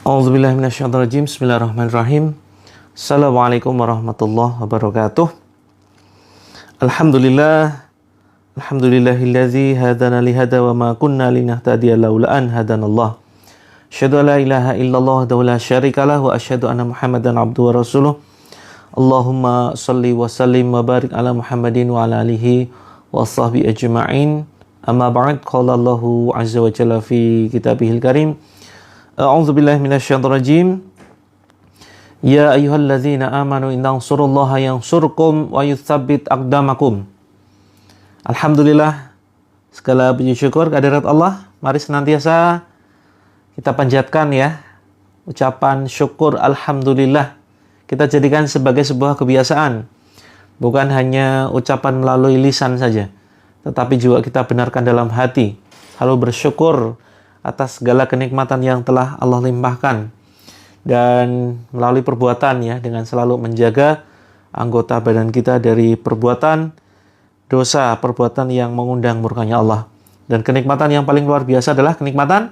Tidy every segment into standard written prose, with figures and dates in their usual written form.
A'udzubillahi minasyaitonirrajim. Bismillahirrahmanirrahim. Assalamualaikum warahmatullahi wabarakatuh. Alhamdulillahillazi hadana lihada wa ma kunna linahtadiya laula an hadanallah. Asyhadu an la ilaha illallah wa la syarikalah wa asyhadu anna Muhammadan abduhu wa rasuluh. Allahumma shalli wa sallim wa barik ala Muhammadin wa ala alihi wa sahbihi ajma'in. Amma ba'd, qala Allahu azza wa jalla fi kitabihil karim. A'udzubillahi minasyaitonirrajim. Ya ayyuhalladzina amanu in tansurullaha yansurkum wa yutsabbit aqdamakum. Alhamdulillah, segala puji syukur kehadirat Allah. Mari senantiasa kita panjatkan ya ucapan syukur alhamdulillah. Kita jadikan sebagai sebuah kebiasaan. Bukan hanya ucapan melalui lisan saja, tetapi juga kita benarkan dalam hati. Selalu bersyukur atas segala kenikmatan yang telah Allah limpahkan, dan melalui perbuatan ya, dengan selalu menjaga anggota badan kita dari perbuatan dosa, perbuatan yang mengundang murkanya Allah. Dan kenikmatan yang paling luar biasa adalah kenikmatan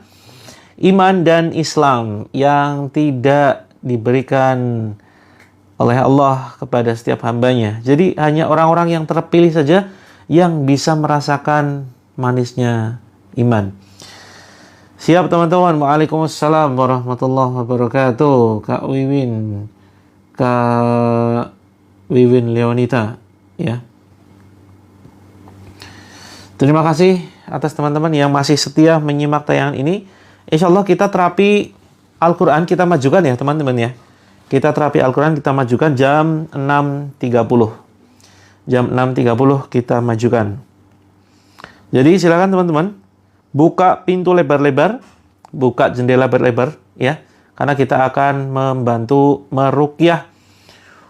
iman dan Islam yang tidak diberikan oleh Allah kepada setiap hambanya. Jadi hanya orang-orang yang terpilih saja yang bisa merasakan manisnya iman. Siap teman-teman. Waalaikumsalam warahmatullahi wabarakatuh. Kak Wiwin Leonita ya. Terima kasih atas teman-teman yang masih setia menyimak tayangan ini. Insyaallah kita terapi Al-Quran kita majukan ya teman-teman ya. Kita terapi Al-Quran kita majukan jam 6.30. Jam 6.30 kita majukan. Jadi silakan teman-teman buka pintu lebar-lebar, buka jendela lebar-lebar ya, karena kita akan membantu meruqyah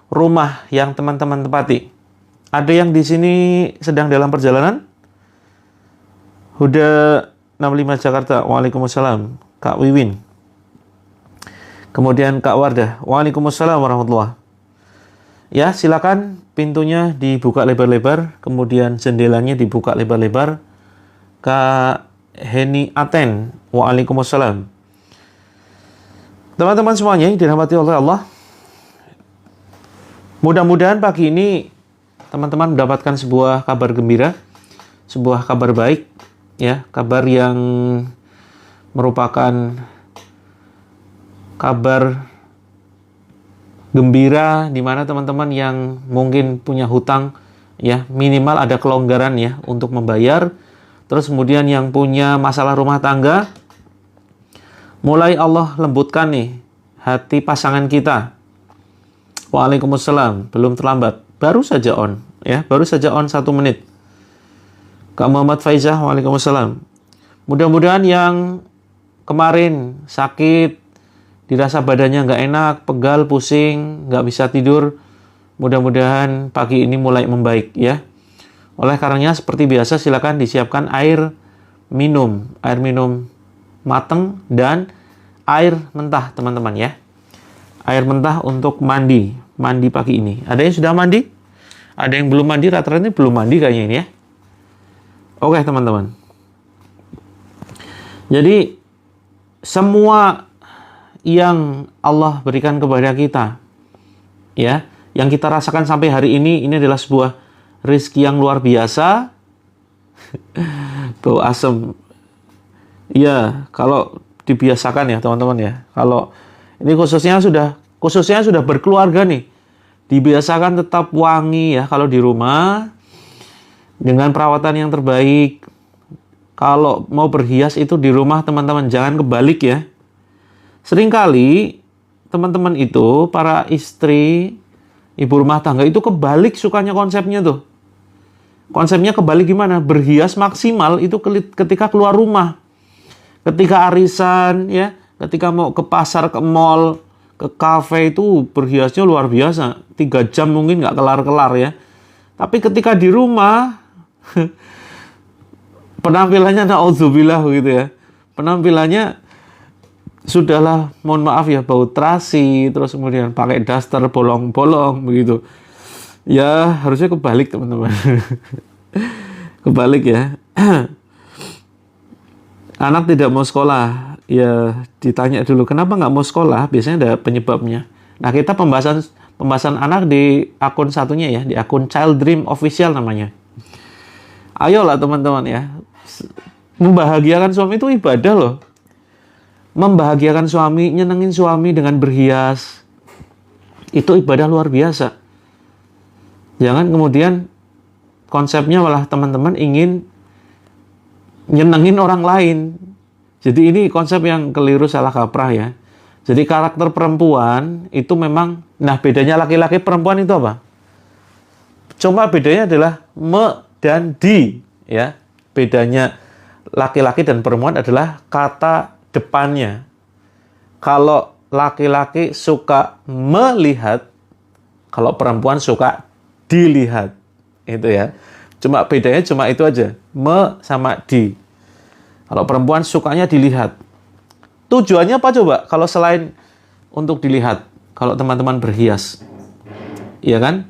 rumah yang teman-teman tempati. Ada yang di sini sedang dalam perjalanan? Huda 65 Jakarta. Waalaikumsalam. Kak Wiwin. Kemudian Kak Wardah. Waalaikumsalam warahmatullahi. Ya, silakan pintunya dibuka lebar-lebar, kemudian jendelanya dibuka lebar-lebar. Kak Heni Aten. Waalaikumsalam. Teman-teman semuanya yang dirahmati oleh Allah, mudah-mudahan pagi ini teman-teman mendapatkan sebuah kabar gembira, sebuah kabar baik ya, kabar yang merupakan kabar gembira di mana teman-teman yang mungkin punya hutang ya, minimal ada kelonggaran ya untuk membayar. Terus kemudian yang punya masalah rumah tangga, mulai Allah lembutkan nih hati pasangan kita. Waalaikumsalam, belum terlambat, baru saja on ya, baru saja on 1 menit. Kak Muhammad Faizah, waalaikumsalam. Mudah-mudahan yang kemarin sakit, dirasa badannya nggak enak, pegal, pusing, nggak bisa tidur, mudah-mudahan pagi ini mulai membaik ya. Oleh karenanya seperti biasa silakan disiapkan air minum matang dan air mentah teman-teman ya. Air mentah untuk mandi pagi ini. Ada yang sudah mandi? Ada yang belum mandi, rata-rata ini belum mandi kayaknya ini ya. Oke teman-teman. Jadi semua yang Allah berikan kepada kita, ya, yang kita rasakan sampai hari ini adalah sebuah rezeki yang luar biasa. Bau asem. Ya, kalau dibiasakan ya teman-teman ya. Kalau ini khususnya sudah berkeluarga nih, dibiasakan tetap wangi ya kalau di rumah dengan perawatan yang terbaik. Kalau mau berhias itu di rumah teman-teman, jangan kebalik ya. Seringkali teman-teman itu, para istri, ibu rumah tangga itu kebalik sukanya konsepnya tuh. Konsepnya kebalik gimana? Berhias maksimal itu ketika keluar rumah. Ketika arisan ya, ketika mau ke pasar, ke mall, ke kafe itu berhiasnya luar biasa. 3 jam mungkin nggak kelar-kelar ya. Tapi ketika di rumah, penampilannya na'udzubillah gitu ya. Penampilannya sudahlah, mohon maaf ya, bau terasi, terus kemudian pakai daster bolong-bolong begitu. Ya, harusnya kebalik teman-teman. Kebalik ya. Anak tidak mau sekolah, ya ditanya dulu kenapa nggak mau sekolah, biasanya ada penyebabnya. Nah, kita pembahasan anak di akun satunya ya, di akun Child Dream Official namanya. Ayolah teman-teman ya, membahagiakan suami itu ibadah loh. Membahagiakan suami, nyenengin suami dengan berhias, itu ibadah luar biasa. Jangan kemudian konsepnya malah teman-teman ingin nyenengin orang lain. Jadi ini konsep yang keliru, salah kaprah ya. Jadi karakter perempuan itu memang, nah bedanya laki-laki perempuan itu apa? Cuma bedanya adalah me dan di ya. Bedanya laki-laki dan perempuan adalah kata depannya. Kalau laki-laki suka melihat, kalau perempuan suka dilihat. Itu ya. Cuma bedanya cuma itu aja. Me sama di. Kalau perempuan sukanya dilihat. Tujuannya apa coba? Kalau selain untuk dilihat, kalau teman-teman berhias. Iya kan?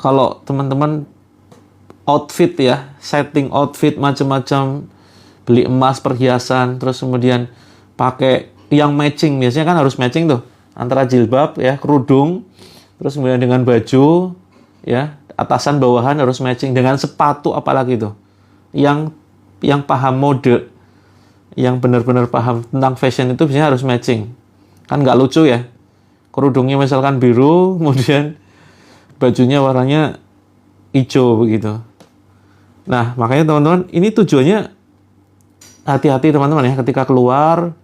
Kalau teman-teman outfit ya, setting outfit macam-macam, beli emas, perhiasan, terus kemudian pakai yang matching, biasanya kan harus matching tuh, antara jilbab ya, kerudung, terus kemudian dengan baju ya, atasan bawahan harus matching, dengan sepatu apalagi tuh, yang paham mode, yang benar-benar paham tentang fashion itu biasanya harus matching. Kan nggak lucu ya, kerudungnya misalkan biru, kemudian bajunya warnanya hijau begitu. Nah, makanya teman-teman, ini tujuannya hati-hati teman-teman ya, ketika keluar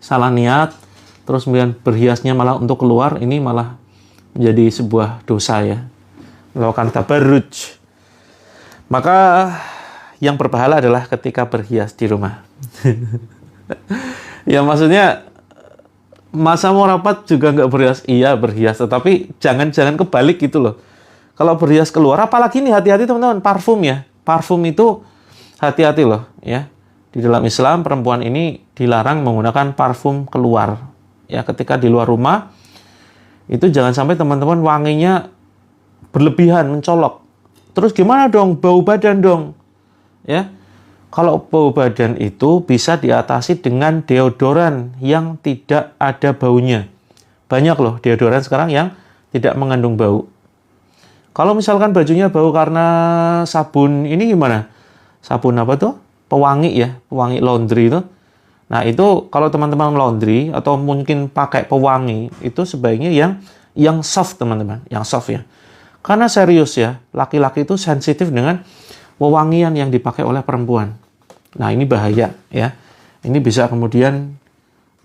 salah niat, terus kemudian berhiasnya malah untuk keluar, ini malah menjadi sebuah dosa ya, melakukan tabarruj. Maka yang berpahala adalah ketika berhias di rumah. Ya maksudnya, masa mau rapat juga nggak berhias? Iya berhias, tetapi jangan kebalik gitu loh. Kalau berhias keluar, apalagi nih hati-hati teman-teman, parfum ya. Parfum itu hati-hati loh ya. Di dalam Islam perempuan ini dilarang menggunakan parfum keluar. Ya, ketika di luar rumah itu jangan sampai teman-teman wanginya berlebihan, mencolok. Terus gimana dong? Bau badan dong. Ya. Kalau bau badan itu bisa diatasi dengan deodoran yang tidak ada baunya. Banyak loh deodoran sekarang yang tidak mengandung bau. Kalau misalkan bajunya bau karena sabun, ini gimana? Sabun apa tuh? Pewangi ya, pewangi laundry itu. Nah itu kalau teman-teman laundry atau mungkin pakai pewangi, itu sebaiknya yang soft teman-teman, yang soft ya. Karena serius ya, laki-laki itu sensitif dengan wewangian yang dipakai oleh perempuan. Nah ini bahaya ya. Ini bisa kemudian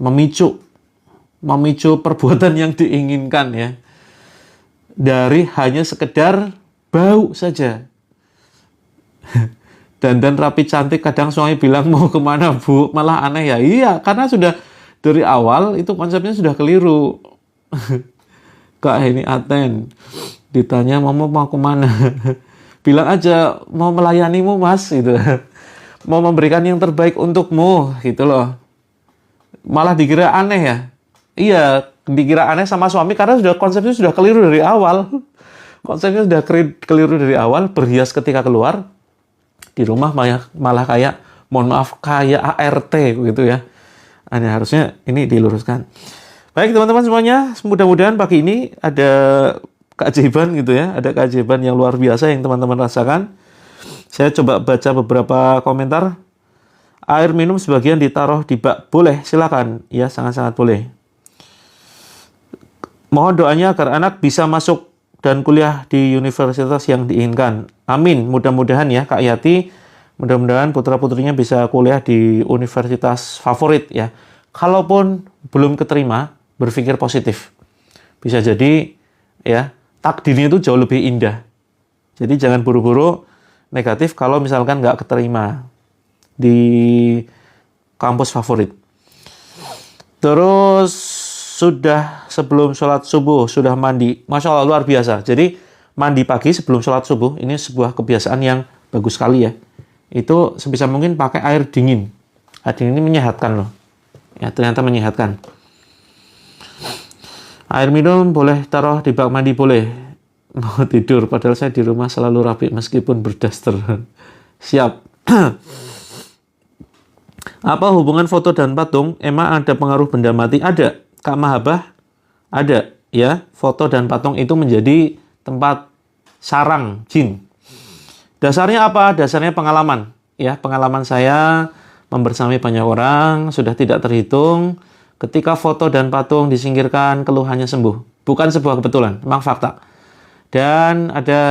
memicu perbuatan yang diinginkan ya. Dari hanya sekedar bau saja. Dandan rapi cantik, kadang suami bilang mau kemana bu, malah aneh ya. Iya, karena sudah dari awal itu konsepnya sudah keliru. Kak ini Aten, ditanya mau kemana, bilang aja mau melayanimu mas, gitu. Mau memberikan yang terbaik untukmu, gitu loh. Malah dikira aneh ya. Iya, dikira aneh sama suami karena sudah konsepnya sudah keliru dari awal. Konsepnya sudah keliru dari awal, berhias ketika keluar, di rumah malah kayak, mohon maaf, kayak ART gitu ya. Ini harusnya ini diluruskan. Baik teman-teman semuanya, mudah-mudahan pagi ini ada keajaiban gitu ya, ada keajaiban yang luar biasa yang teman-teman rasakan. Saya coba baca beberapa komentar. Air minum sebagian ditaruh di bak, boleh, silakan. Ya, sangat-sangat boleh. Mohon doanya agar anak bisa masuk dan kuliah di universitas yang diinginkan. Amin. Mudah-mudahan ya Kak Yati, mudah-mudahan putra-putrinya bisa kuliah di universitas favorit ya. Kalaupun belum keterima, berpikir positif. Bisa jadi ya, takdirnya itu jauh lebih indah. Jadi jangan buru-buru negatif kalau misalkan nggak keterima di kampus favorit. Terus sudah sebelum sholat subuh, sudah mandi. Masya Allah, luar biasa. Jadi mandi pagi sebelum sholat subuh, ini sebuah kebiasaan yang bagus sekali ya. Itu sebisa mungkin pakai air dingin. Air dingin ini menyehatkan loh. Ya, ternyata menyehatkan. Air minum boleh taruh di bak mandi, boleh. Mau tidur, padahal saya di rumah selalu rapi meskipun berdaster. Siap. Apa hubungan foto dan patung? Emang ada pengaruh benda mati? Ada. Kak Mahabah? Ada. Ya, foto dan patung itu menjadi tempat sarang jin. Dasarnya apa? Dasarnya pengalaman. Ya, pengalaman saya membersamai banyak orang, sudah tidak terhitung. Ketika foto dan patung disingkirkan, keluhannya sembuh. Bukan sebuah kebetulan, memang fakta. Dan ada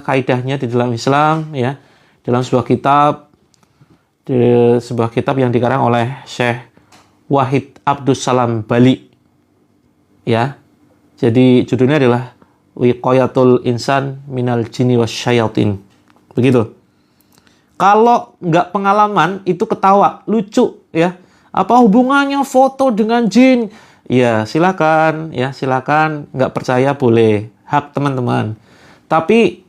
kaidahnya di dalam Islam, ya, dalam sebuah kitab, yang dikarang oleh Syekh Wahid Abdus Salam Bali, ya. Jadi judulnya adalah Wiqayatul Insan Minal Jinni Wasyayatin. Begitu. Kalau nggak pengalaman itu ketawa, lucu, ya. Apa hubungannya foto dengan jin? Ya silakan, ya silakan. Nggak percaya boleh, hak teman-teman. Tapi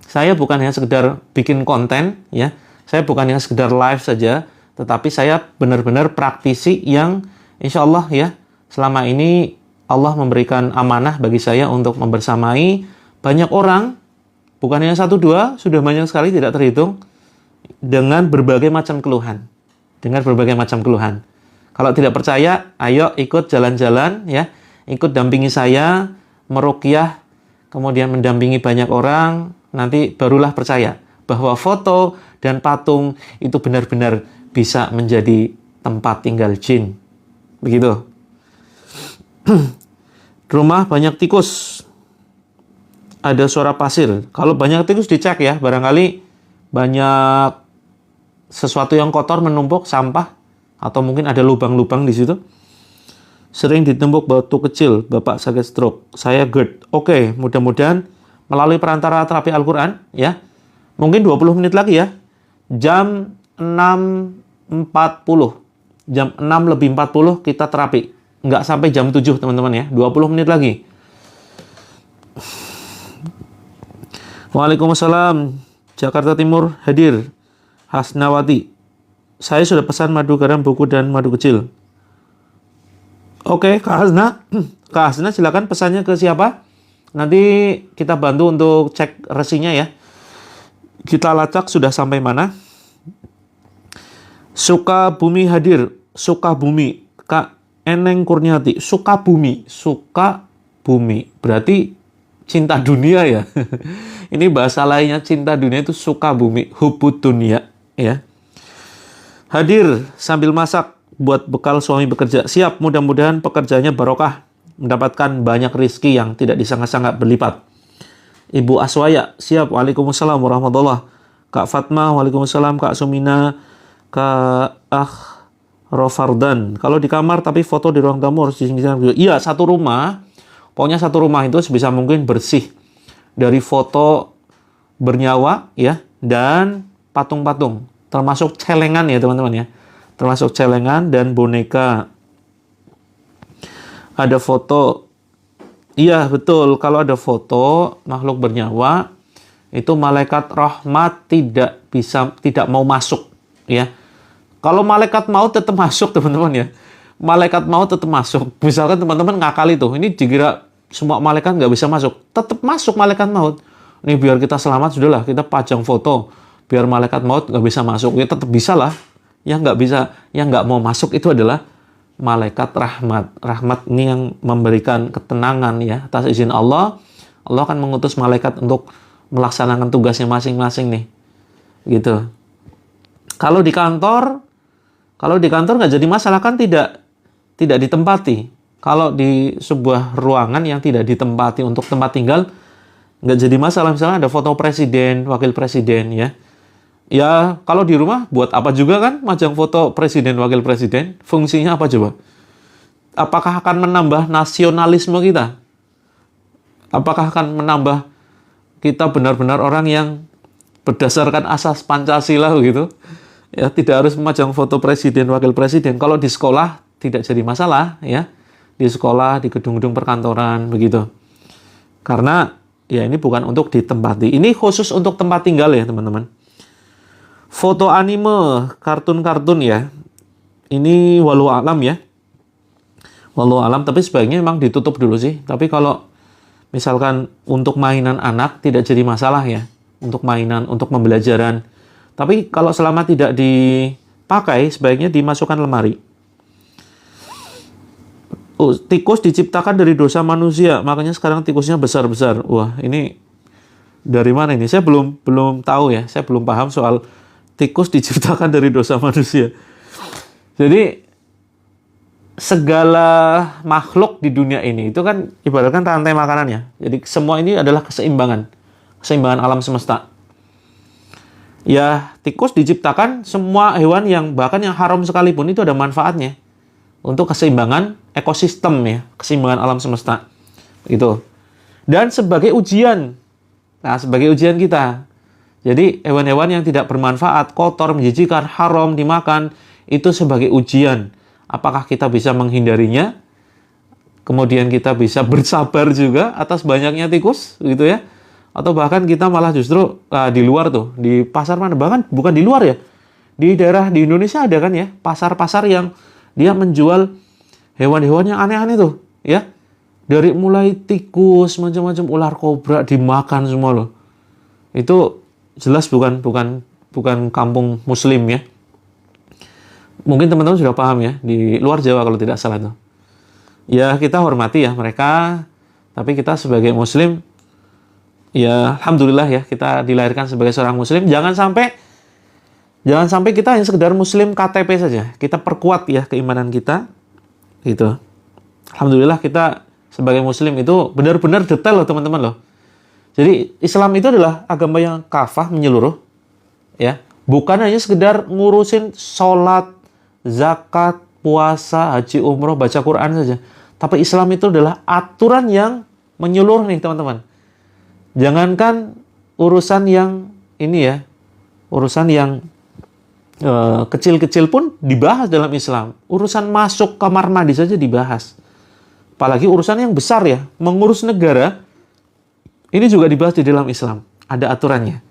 saya bukan hanya sekedar bikin konten, ya. Saya bukan hanya sekedar live saja, tetapi saya benar-benar praktisi yang insya Allah ya, selama ini Allah memberikan amanah bagi saya untuk membersamai banyak orang, bukan hanya satu dua, sudah banyak sekali tidak terhitung, dengan berbagai macam keluhan. Kalau tidak percaya, ayo ikut jalan-jalan ya, ikut dampingi saya, meruqyah, kemudian mendampingi banyak orang, nanti barulah percaya bahwa foto dan patung itu benar-benar bisa menjadi tempat tinggal jin. Begitu. Rumah banyak tikus. Ada suara pasir. Kalau banyak tikus dicek ya, barangkali banyak sesuatu yang kotor menumpuk, sampah, atau mungkin ada lubang-lubang di situ. Sering ditumpuk batu kecil, Bapak sakit stroke. Saya GERD. Oke, mudah-mudahan melalui perantara terapi Al-Quran, ya. Mungkin 20 menit lagi ya. Jam 6.40. Jam 6 lebih 40 kita terapi. Nggak sampai jam 7 teman-teman ya. 20 menit lagi. Waalaikumsalam. Jakarta Timur hadir. Hasnawati. Saya sudah pesan madu garam, buku, dan madu kecil. Oke, Kak Hasna. Kak Hasna silakan pesannya ke siapa? Nanti kita bantu untuk cek resinya ya. Kita lacak sudah sampai mana. Sukabumi hadir. Sukabumi. Kak Eneng Kurniati. Sukabumi. Berarti cinta dunia ya. Ini bahasa lainnya cinta dunia itu Sukabumi. Hubud dunia. Ya. Hadir sambil masak buat bekal suami bekerja. Siap, mudah-mudahan pekerjaannya barokah. Mendapatkan banyak rezeki yang tidak disangka-sangka berlipat. Ibu Aswaya, siap. Waalaikumsalam warahmatullahi. Kak Fatma, waalaikumsalam. Kak Sumina, Kak Rofardan. Kalau di kamar tapi foto di ruang tamu harus disingkirkan. Iya, satu rumah. Pokoknya satu rumah itu sebisa mungkin bersih dari foto bernyawa ya dan patung-patung. Termasuk celengan ya teman-teman ya. Termasuk celengan dan boneka. Ada foto. Iya betul, kalau ada foto makhluk bernyawa itu malaikat rahmat tidak mau masuk ya. Kalau malaikat maut tetap masuk teman-teman ya. Malaikat maut tetap masuk. Misalkan teman-teman ngakali tuh, ini dikira semua malaikat nggak bisa masuk. Tetap masuk malaikat maut. Ini biar kita selamat, sudahlah, kita pajang foto. Biar malaikat maut nggak bisa masuk. Ya tetap bisa lah. Yang nggak bisa, yang nggak mau masuk itu adalah malaikat rahmat. Rahmat ini yang memberikan ketenangan ya. Atas izin Allah, Allah akan mengutus malaikat untuk melaksanakan tugasnya masing-masing nih. Gitu. Kalau di kantor nggak jadi masalah, kan tidak ditempati. Kalau di sebuah ruangan yang tidak ditempati untuk tempat tinggal, nggak jadi masalah. Misalnya ada foto presiden, wakil presiden ya. Ya, kalau di rumah buat apa juga kan majang foto presiden, wakil presiden? Fungsinya apa coba? Apakah akan menambah nasionalisme kita? Apakah akan menambah kita benar-benar orang yang berdasarkan asas Pancasila begitu? Ya, tidak harus memajang foto presiden, wakil presiden. Kalau di sekolah tidak jadi masalah ya. Di sekolah, di gedung-gedung perkantoran begitu. Karena ya ini bukan untuk ditempati. Ini khusus untuk tempat tinggal ya, teman-teman. Foto anime, kartun-kartun ya. Ini walau alam ya. Walau alam, tapi sebaiknya memang ditutup dulu sih. Tapi kalau misalkan untuk mainan anak tidak jadi masalah ya. Untuk mainan, untuk pembelajaran. Tapi kalau selama tidak dipakai, sebaiknya dimasukkan lemari. Tikus diciptakan dari dosa manusia, makanya sekarang tikusnya besar-besar. Wah, ini dari mana ini? Saya belum tahu ya. Saya belum paham soal tikus diciptakan dari dosa manusia. Jadi segala makhluk di dunia ini itu kan ibaratkan rantai makanannya. Jadi semua ini adalah keseimbangan alam semesta. Ya, tikus diciptakan, semua hewan yang bahkan yang haram sekalipun itu ada manfaatnya untuk keseimbangan ekosistem ya, keseimbangan alam semesta. Gitu. Dan sebagai ujian. Nah, sebagai ujian kita. Jadi hewan-hewan yang tidak bermanfaat, kotor, menjijikan, haram dimakan, itu sebagai ujian. Apakah kita bisa menghindarinya? Kemudian kita bisa bersabar juga atas banyaknya tikus, gitu ya. Atau bahkan kita malah justru di luar tuh, di pasar mana, bahkan bukan di luar ya. Di daerah di Indonesia ada kan ya, pasar-pasar yang dia menjual hewan-hewan yang aneh-aneh tuh, ya. Dari mulai tikus, macam-macam ular kobra dimakan semua loh. Itu jelas bukan kampung muslim ya. Mungkin teman-teman sudah paham ya, di luar Jawa kalau tidak salah tuh. Ya, kita hormati ya mereka, tapi kita sebagai muslim ya alhamdulillah ya, kita dilahirkan sebagai seorang muslim. Jangan sampai kita hanya sekedar muslim KTP saja. Kita perkuat ya keimanan kita. Gitu. Alhamdulillah kita sebagai muslim itu benar-benar detail loh teman-teman loh. Jadi Islam itu adalah agama yang kafah, menyeluruh. Ya. Bukan hanya sekedar ngurusin sholat, zakat, puasa, haji, umroh, baca Quran saja. Tapi Islam itu adalah aturan yang menyeluruh nih teman-teman. Jangankan urusan yang ini ya, urusan yang kecil-kecil pun dibahas dalam Islam. Urusan masuk kamar mandi saja dibahas. Apalagi urusan yang besar ya, mengurus negara, ini juga dibahas di dalam Islam. Ada aturannya.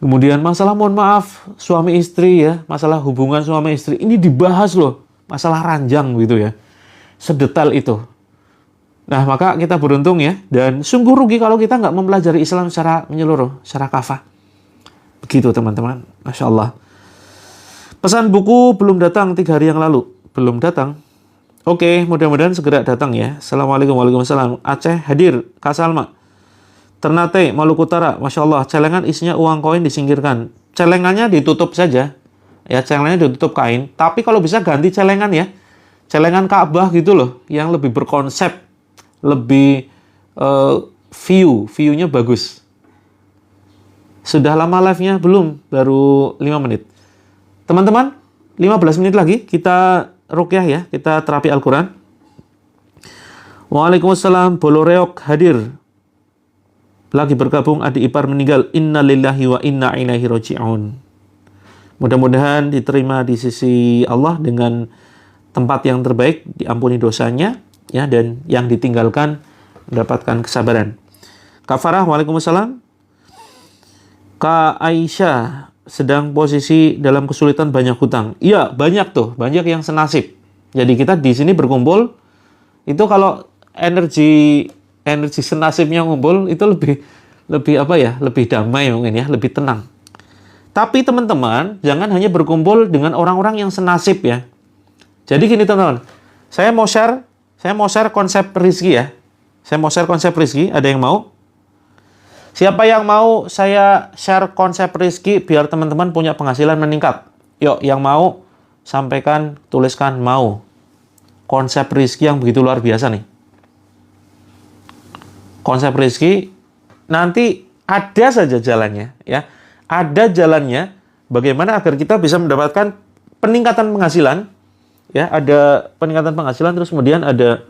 Kemudian masalah mohon maaf, suami istri ya, masalah hubungan suami istri, ini dibahas loh. Masalah ranjang gitu ya. Sedetail itu. Nah, maka kita beruntung ya, dan sungguh rugi kalau kita nggak mempelajari Islam secara menyeluruh, secara kafah. Begitu teman-teman, Masya Allah. Pesan buku belum datang 3 hari yang lalu. Belum datang. Oke, mudah-mudahan segera datang ya. Assalamualaikum warahmatullahi wabarakatuh. Aceh hadir, Kak Salma. Ternate, Maluku Utara, Masya Allah. Celengan isinya uang koin disingkirkan. Celengannya ditutup saja. Ya, celengannya ditutup kain. Tapi kalau bisa ganti celengan ya. Celengan Ka'bah gitu loh. Yang lebih berkonsep. Lebih view-nya bagus. Sudah lama live-nya? Belum. Baru 5 menit. Teman-teman, 15 menit lagi kita ruqyah ya, kita terapi Al-Quran. Waalaikumsalam, Boloreok hadir. Lagi bergabung, adik ipar meninggal. Inna lillahi wa inna ilaihi roji'un. Mudah-mudahan diterima di sisi Allah dengan tempat yang terbaik, diampuni dosanya, ya, dan yang ditinggalkan mendapatkan kesabaran. Kak Farah, waalaikumsalam. Kak Aisyah, sedang posisi dalam kesulitan banyak hutang. Iya, banyak tuh. Banyak yang senasib. Jadi kita di sini berkumpul, itu kalau energi energi senasibnya ngumpul itu lebih apa ya? Lebih damai mungkin ya, lebih tenang. Tapi teman-teman, jangan hanya berkumpul dengan orang-orang yang senasib ya. Jadi gini teman-teman, saya mau share konsep rezeki ya. Saya mau share konsep rezeki, ada yang mau? Siapa yang mau saya share konsep rezeki biar teman-teman punya penghasilan meningkat? Yuk, yang mau sampaikan, tuliskan mau. Konsep rezeki yang begitu luar biasa nih. Konsep rezeki nanti ada saja jalannya ya. Ada jalannya bagaimana agar kita bisa mendapatkan peningkatan penghasilan. Ya, ada peningkatan penghasilan, terus kemudian ada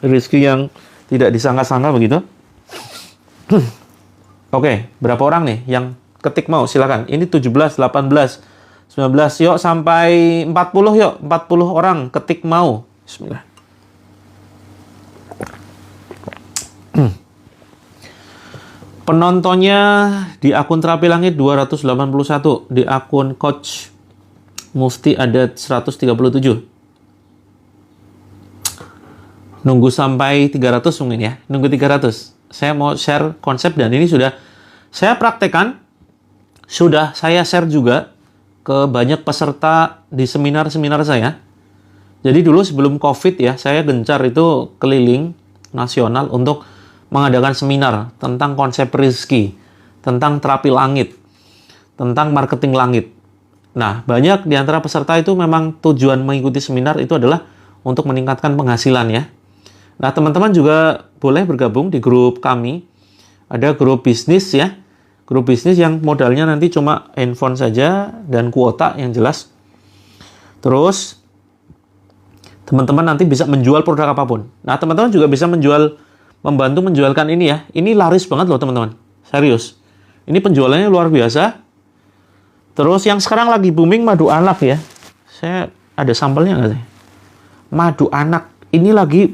rezeki yang tidak disangka-sangka begitu. Oke, berapa orang nih yang ketik mau? Silakan. Ini 17, 18, 19, yuk sampai 40 yuk. 40 orang ketik mau. Bismillah. Penontonnya di akun Terapi Langit 281, di akun Coach Mufti ada 137. Nunggu sampai 300 mungkin ya. Nunggu 300. Saya mau share konsep dan ini sudah saya praktekkan. Sudah saya share juga ke banyak peserta di seminar-seminar saya. Jadi dulu sebelum COVID ya, saya gencar itu keliling nasional untuk mengadakan seminar tentang konsep rezeki, tentang terapi langit, tentang marketing langit. Nah, banyak di antara peserta itu memang tujuan mengikuti seminar itu adalah untuk meningkatkan penghasilan ya. Nah, teman-teman juga boleh bergabung di grup kami. Ada grup bisnis ya. Grup bisnis yang modalnya nanti cuma handphone saja dan kuota yang jelas. Terus, teman-teman nanti bisa menjual produk apapun. Nah, teman-teman juga bisa membantu menjualkan ini ya. Ini laris banget loh teman-teman. Serius. Ini penjualannya luar biasa. Terus yang sekarang lagi booming madu anak ya. Saya ada sampelnya nggak sih? Madu anak ini lagi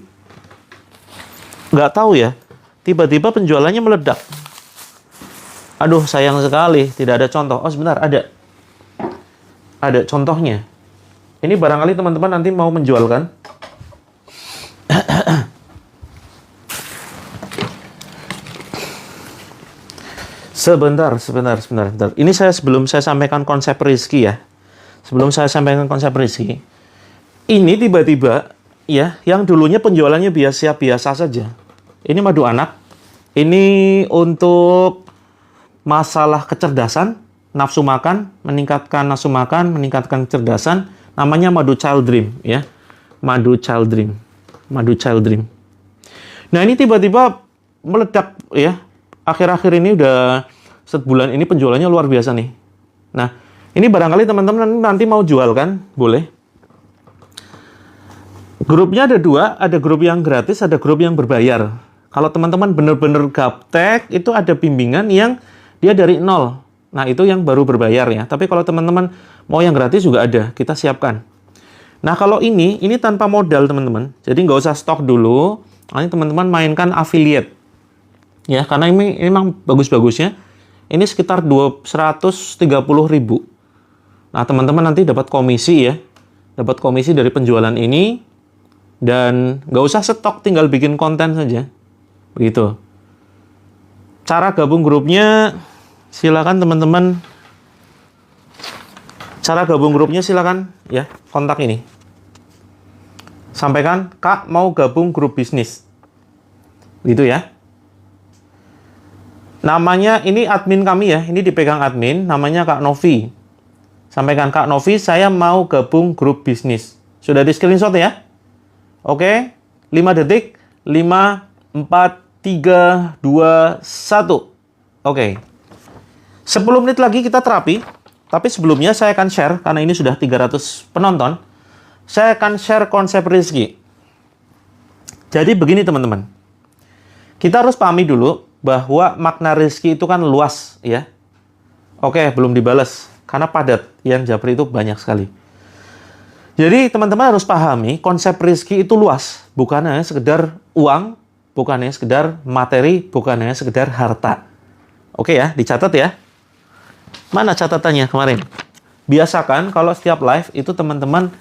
nggak tahu ya. Tiba-tiba penjualannya meledak. Aduh, sayang sekali tidak ada contoh. Oh sebentar, ada contohnya. Ini barangkali teman-teman nanti mau menjualkan. Sebentar. Ini sebelum saya sampaikan konsep rezeki ya. Sebelum saya sampaikan konsep rezeki. Ini tiba-tiba ya, yang dulunya penjualannya biasa saja. Ini madu anak. Ini untuk masalah kecerdasan, nafsu makan, meningkatkan nafsu makan, meningkatkan kecerdasan. Namanya madu child dream ya. Madu child dream. Nah, ini tiba-tiba meledak ya. Akhir-akhir ini udah sebulan ini penjualannya luar biasa nih. Nah, ini barangkali teman-teman nanti mau jual kan? Boleh. Grupnya ada dua, ada grup yang gratis, ada grup yang berbayar. Kalau teman-teman benar-benar gaptek, itu ada bimbingan yang dia dari nol. Nah, itu yang baru berbayar ya. Tapi kalau teman-teman mau yang gratis juga ada, kita siapkan. Nah, kalau ini tanpa modal teman-teman. Jadi nggak usah stok dulu. Nanti teman-teman mainkan affiliate. Ya, karena ini memang bagus-bagusnya. Ini sekitar 130.000. Nah, teman-teman nanti dapat komisi ya. Dapat komisi dari penjualan ini. Dan nggak usah stok, tinggal bikin konten saja. Begitu. Cara gabung grupnya, silakan teman-teman. Cara gabung grupnya silakan ya, kontak ini. Sampaikan, Kak mau gabung grup bisnis. Gitu ya. Namanya, ini admin kami ya, ini dipegang admin, namanya Kak Novi. Sampaikan, Kak Novi, saya mau gabung grup bisnis. Sudah di screenshot ya? Oke, 5 detik, 5, 4, 3, 2, 1. Oke. 10 menit lagi kita terapi, tapi sebelumnya saya akan share, karena ini sudah 300 penonton, saya akan share konsep rezeki. Jadi begini teman-teman, kita harus pahami dulu, bahwa makna rezeki itu kan luas ya. Oke, belum dibalas karena padat, yang japri itu banyak sekali. Jadi teman-teman harus pahami konsep rezeki itu luas, bukan hanya sekedar uang, bukan hanya sekedar materi, bukan hanya sekedar harta. Oke ya, dicatat ya. Mana catatannya kemarin? Biasakan kalau setiap live itu teman-teman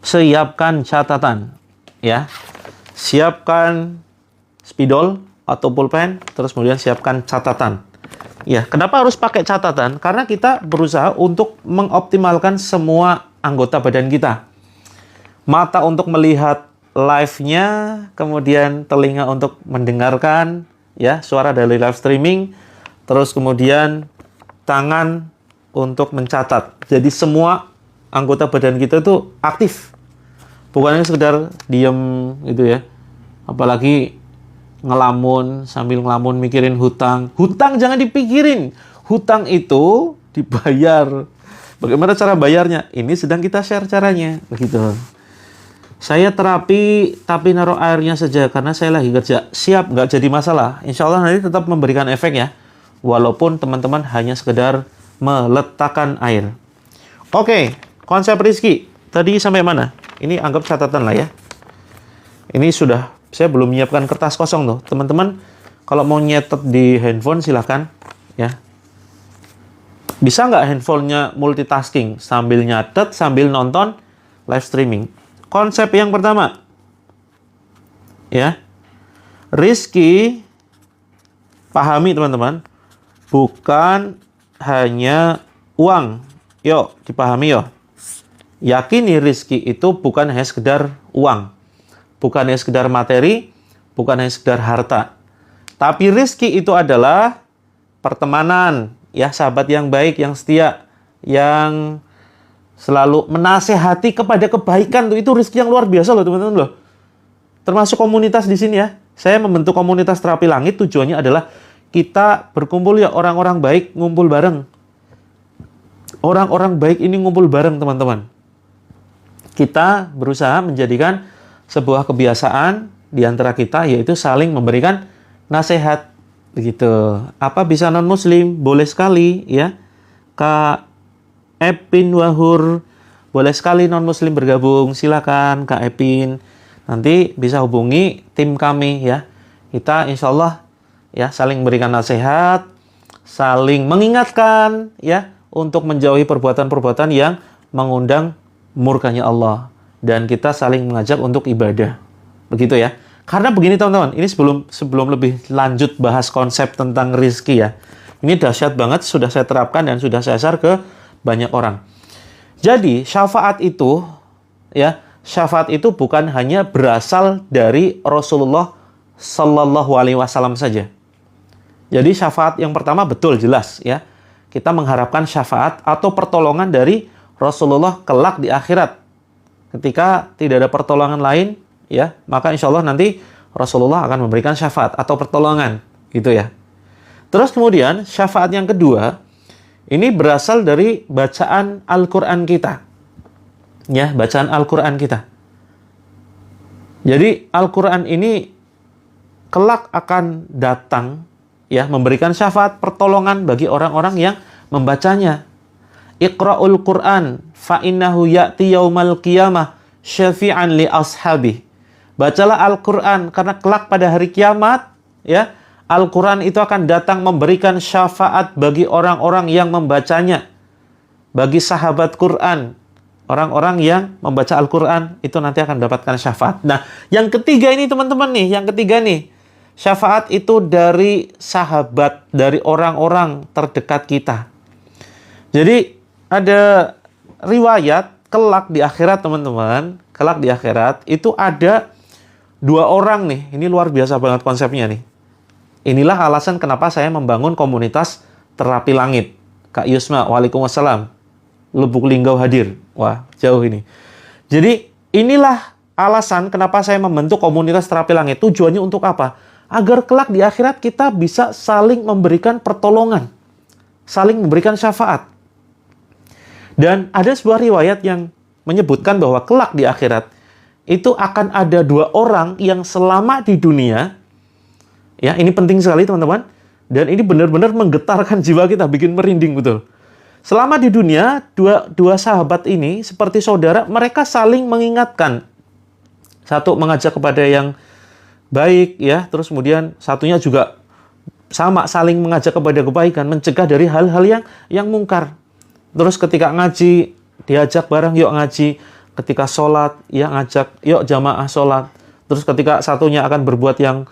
siapkan catatan ya. Siapkan spidol atau pulpen, terus kemudian siapkan catatan. Ya, kenapa harus pakai catatan? Karena kita berusaha untuk mengoptimalkan semua anggota badan kita. Mata untuk melihat live-nya, kemudian telinga untuk mendengarkan ya suara dari live streaming, terus kemudian tangan untuk mencatat. Jadi semua anggota badan kita itu aktif. Bukan hanya sekedar diem gitu ya. Apalagi ngelamun, sambil ngelamun mikirin hutang. Hutang jangan dipikirin. Hutang itu dibayar. Bagaimana cara bayarnya? Ini sedang kita share caranya. Begitu. Saya terapi tapi naruh airnya saja karena saya lagi kerja. Siap, nggak jadi masalah. Insya Allah nanti tetap memberikan efek ya. Walaupun teman-teman hanya sekedar meletakkan air. Oke, konsep rizki. Tadi sampai mana? Ini anggap catatan lah ya. Ini sudah, saya belum menyiapkan kertas kosong tuh. Teman-teman, kalau mau nyetet di handphone silahkan ya. Bisa nggak handphonenya multitasking? Sambil nyatet, sambil nonton live streaming. Konsep yang pertama, ya, rizki, pahami teman-teman, bukan hanya uang. Yuk, dipahami yuk. Yakini rizki itu bukan hanya sekedar uang, bukan hanya sekedar materi, bukan hanya sekedar harta. Tapi rizki itu adalah pertemanan, ya, sahabat yang baik, yang setia, yang selalu menasehati kepada kebaikan tuh, itu rezeki yang luar biasa loh teman-teman loh. Termasuk komunitas di sini ya. Saya membentuk komunitas terapi langit tujuannya adalah kita berkumpul ya, orang-orang baik ngumpul bareng. Orang-orang baik ini ngumpul bareng teman-teman. Kita berusaha menjadikan sebuah kebiasaan di antara kita, yaitu saling memberikan nasihat begitu. Apa bisa non muslim? Boleh sekali ya. Kak Epin Wahur, boleh sekali non-muslim bergabung, silakan Kak Epin. Nanti bisa hubungi tim kami ya. Kita insya Allah ya saling memberikan nasihat, saling mengingatkan ya untuk menjauhi perbuatan-perbuatan yang mengundang murkanya Allah. Dan kita saling mengajak untuk ibadah. Begitu ya. Karena begini teman-teman, ini sebelum lebih lanjut bahas konsep tentang rizki ya. Ini dahsyat banget, sudah saya terapkan dan sudah saya share ke banyak orang. Jadi syafaat itu ya, syafaat itu bukan hanya berasal dari Rasulullah Sallallahu Alaihi Wasallam saja. Jadi syafaat yang pertama betul jelas ya, kita mengharapkan syafaat atau pertolongan dari Rasulullah kelak di akhirat. Ketika tidak ada pertolongan lain ya, maka insya Allah nanti Rasulullah akan memberikan syafaat atau pertolongan gitu ya. Terus kemudian syafaat yang kedua ini berasal dari bacaan Al-Quran kita. Ya, bacaan Al-Quran kita. Jadi, Al-Quran ini kelak akan datang, ya, memberikan syafaat pertolongan bagi orang-orang yang membacanya. Iqra'ul Quran, fa'innahu ya'ti yaumal qiyamah, syafi'an li ashabi. Bacalah Al-Quran, karena kelak pada hari kiamat, ya, Al-Quran itu akan datang memberikan syafaat bagi orang-orang yang membacanya. Bagi sahabat Quran. Orang-orang yang membaca Al-Quran itu nanti akan mendapatkan syafaat. Nah, yang ketiga ini teman-teman nih. Yang ketiga nih. Syafaat itu dari sahabat, dari orang-orang terdekat kita. Jadi, ada riwayat kelak di akhirat teman-teman. Kelak di akhirat itu ada dua orang nih. Ini luar biasa banget konsepnya nih. Inilah alasan kenapa saya membangun komunitas terapi langit. Kak Yusma, waalaikumsalam. Lubuk Linggau hadir. Wah, jauh ini. Jadi, inilah alasan kenapa saya membentuk komunitas terapi langit. Tujuannya untuk apa? Agar kelak di akhirat kita bisa saling memberikan pertolongan. Saling memberikan syafaat. Dan ada sebuah riwayat yang menyebutkan bahwa kelak di akhirat itu akan ada dua orang yang selama di dunia. Ya, ini penting sekali teman-teman. Dan ini benar-benar menggetarkan jiwa kita, bikin merinding betul. Selama di dunia, dua sahabat ini seperti saudara, mereka saling mengingatkan. Satu mengajak kepada yang baik, ya. Terus kemudian satunya juga sama, saling mengajak kepada kebaikan, mencegah dari hal-hal yang mungkar. Terus ketika ngaji, diajak bareng, yuk ngaji. Ketika sholat, ya ngajak, yuk jamaah sholat. Terus ketika satunya akan berbuat yang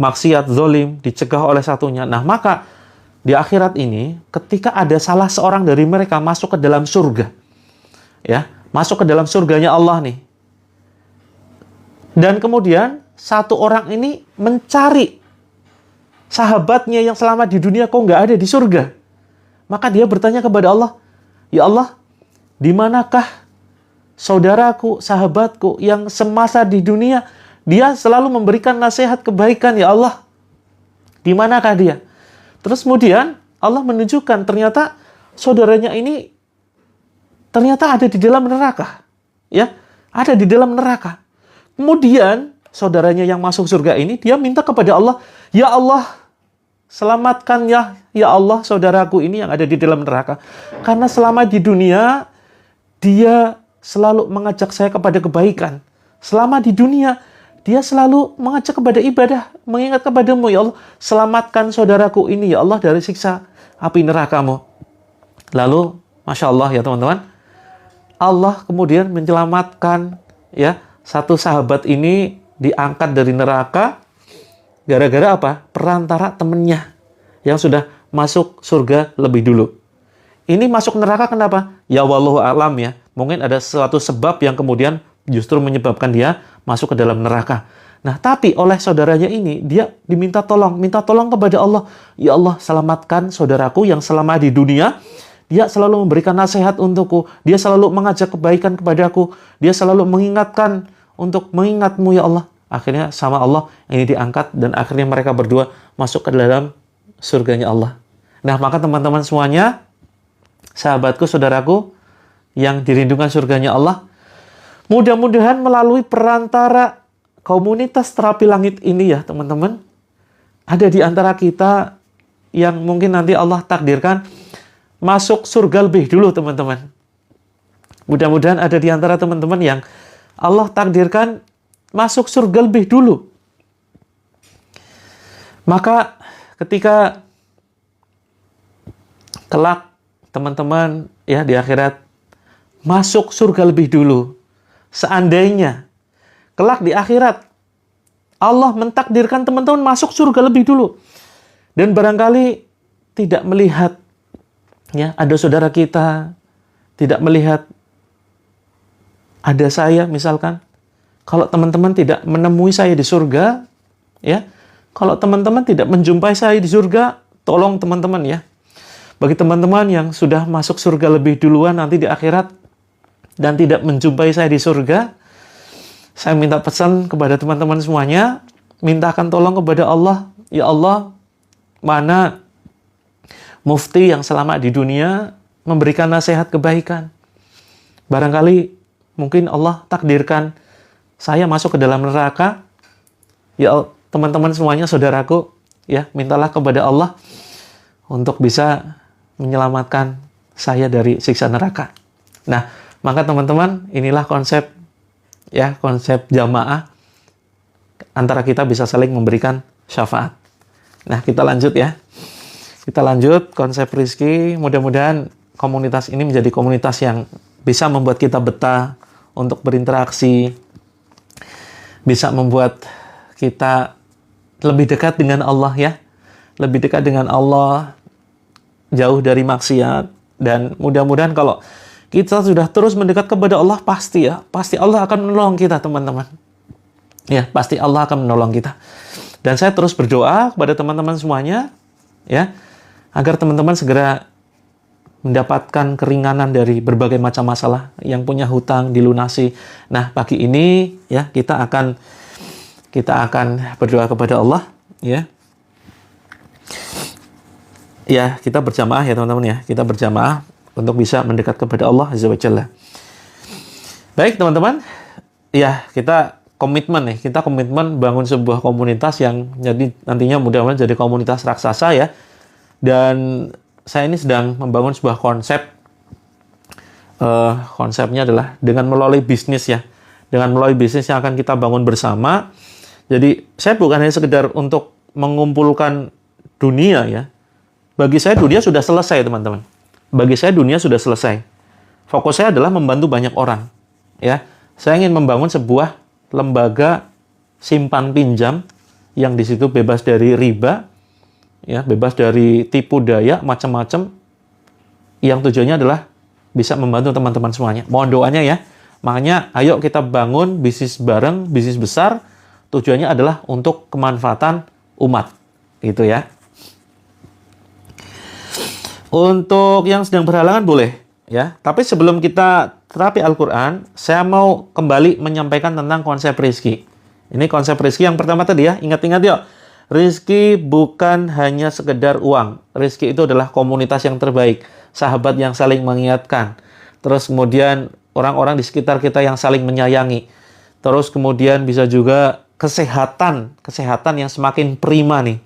maksiat, zolim, dicegah oleh satunya. Nah, maka di akhirat ini, ketika ada salah seorang dari mereka masuk ke dalam surga, ya, masuk ke dalam surganya Allah nih, dan kemudian satu orang ini mencari sahabatnya yang selama di dunia kok nggak ada di surga, maka dia bertanya kepada Allah, ya Allah, di manakah saudaraku, sahabatku yang semasa di dunia dia selalu memberikan nasihat kebaikan, ya Allah, di manakah dia? Terus kemudian Allah menunjukkan ternyata saudaranya ini ternyata ada di dalam neraka, ya, ada di dalam neraka. Kemudian saudaranya yang masuk surga ini dia minta kepada Allah, ya Allah, selamatkan ya Allah saudaraku ini yang ada di dalam neraka, karena selama di dunia dia selalu mengajak saya kepada kebaikan. Selama di dunia dia selalu mengajak kepada ibadah, mengingat kepadamu, ya Allah, selamatkan saudaraku ini, ya Allah, dari siksa api nerakamu. Lalu, Masya Allah ya teman-teman, Allah kemudian menyelamatkan, ya, satu sahabat ini diangkat dari neraka, gara-gara apa? Perantara temennya yang sudah masuk surga lebih dulu. Ini masuk neraka kenapa? Ya wallahu alam ya, mungkin ada suatu sebab yang kemudian justru menyebabkan dia masuk ke dalam neraka. Nah, tapi oleh saudaranya ini, dia diminta tolong, minta tolong kepada Allah. Ya Allah, selamatkan saudaraku yang selama di dunia, dia selalu memberikan nasihat untukku, dia selalu mengajak kebaikan kepadaku, dia selalu mengingatkan untuk mengingatmu, ya Allah. Akhirnya sama Allah ini diangkat, dan akhirnya mereka berdua masuk ke dalam surganya Allah. Nah, maka teman-teman semuanya, sahabatku, saudaraku, yang dirindukan surganya Allah, mudah-mudahan melalui perantara komunitas terapi langit ini ya teman-teman, ada di antara kita yang mungkin nanti Allah takdirkan masuk surga lebih dulu teman-teman. Mudah-mudahan ada di antara teman-teman yang Allah takdirkan masuk surga lebih dulu. Maka ketika kelak teman-teman ya di akhirat masuk surga lebih dulu, seandainya kelak di akhirat Allah mentakdirkan teman-teman masuk surga lebih dulu, dan barangkali tidak melihat ya ada saudara kita, tidak melihat ada saya misalkan, kalau teman-teman tidak menemui saya di surga, ya, kalau teman-teman tidak menjumpai saya di surga, tolong teman-teman ya, bagi teman-teman yang sudah masuk surga lebih duluan nanti di akhirat dan tidak menjumpai saya di surga, saya minta pesan kepada teman-teman semuanya, mintakan tolong kepada Allah, ya Allah, mana mufti yang selama di dunia memberikan nasihat kebaikan. Barangkali mungkin Allah takdirkan saya masuk ke dalam neraka, ya teman-teman semuanya, saudaraku, ya, mintalah kepada Allah untuk bisa menyelamatkan saya dari siksa neraka. Nah, maka teman-teman, inilah konsep ya, konsep jamaah, antara kita bisa saling memberikan syafaat. Nah, kita lanjut ya. Kita lanjut konsep Rizky. Mudah-mudahan komunitas ini menjadi komunitas yang bisa membuat kita betah untuk berinteraksi, bisa membuat kita lebih dekat dengan Allah ya, lebih dekat dengan Allah, jauh dari maksiat. Dan mudah-mudahan kalau kita sudah terus mendekat kepada Allah, pasti Allah akan menolong kita teman-teman. Ya, pasti Allah akan menolong kita. Dan saya terus berdoa kepada teman-teman semuanya, ya, agar teman-teman segera mendapatkan keringanan dari berbagai macam masalah, yang punya hutang dilunasi. Nah, pagi ini ya kita akan berdoa kepada Allah, ya. Ya, kita berjamaah ya teman-teman ya. Kita berjamaah untuk bisa mendekat kepada Allah Azza wa Jalla. Baik teman-teman, ya kita komitmen nih, kita komitmen bangun sebuah komunitas yang jadi nantinya mudah-mudahan jadi komunitas raksasa ya. Dan saya ini sedang membangun sebuah konsep. Konsepnya adalah dengan melalui bisnis ya, dengan melalui bisnis yang akan kita bangun bersama. Jadi saya bukan hanya sekedar untuk mengumpulkan dunia ya. Bagi saya dunia sudah selesai teman-teman. Bagi saya dunia sudah selesai. Fokus saya adalah membantu banyak orang. Ya, saya ingin membangun sebuah lembaga simpan pinjam yang di situ bebas dari riba, ya, bebas dari tipu daya macam-macam, yang tujuannya adalah bisa membantu teman-teman semuanya. Mohon doanya ya. Makanya ayo kita bangun bisnis bareng, bisnis besar. Tujuannya adalah untuk kemanfaatan umat. Gitu ya. Untuk yang sedang berhalangan boleh ya. Tapi sebelum kita terapi Al-Qur'an, saya mau kembali menyampaikan tentang konsep rezeki. Ini konsep rezeki yang pertama tadi ya. Ingat-ingat yuk. Rezeki bukan hanya sekedar uang. Rezeki itu adalah komunitas yang terbaik, sahabat yang saling mengingatkan. Terus kemudian orang-orang di sekitar kita yang saling menyayangi. Terus kemudian bisa juga kesehatan yang semakin prima nih.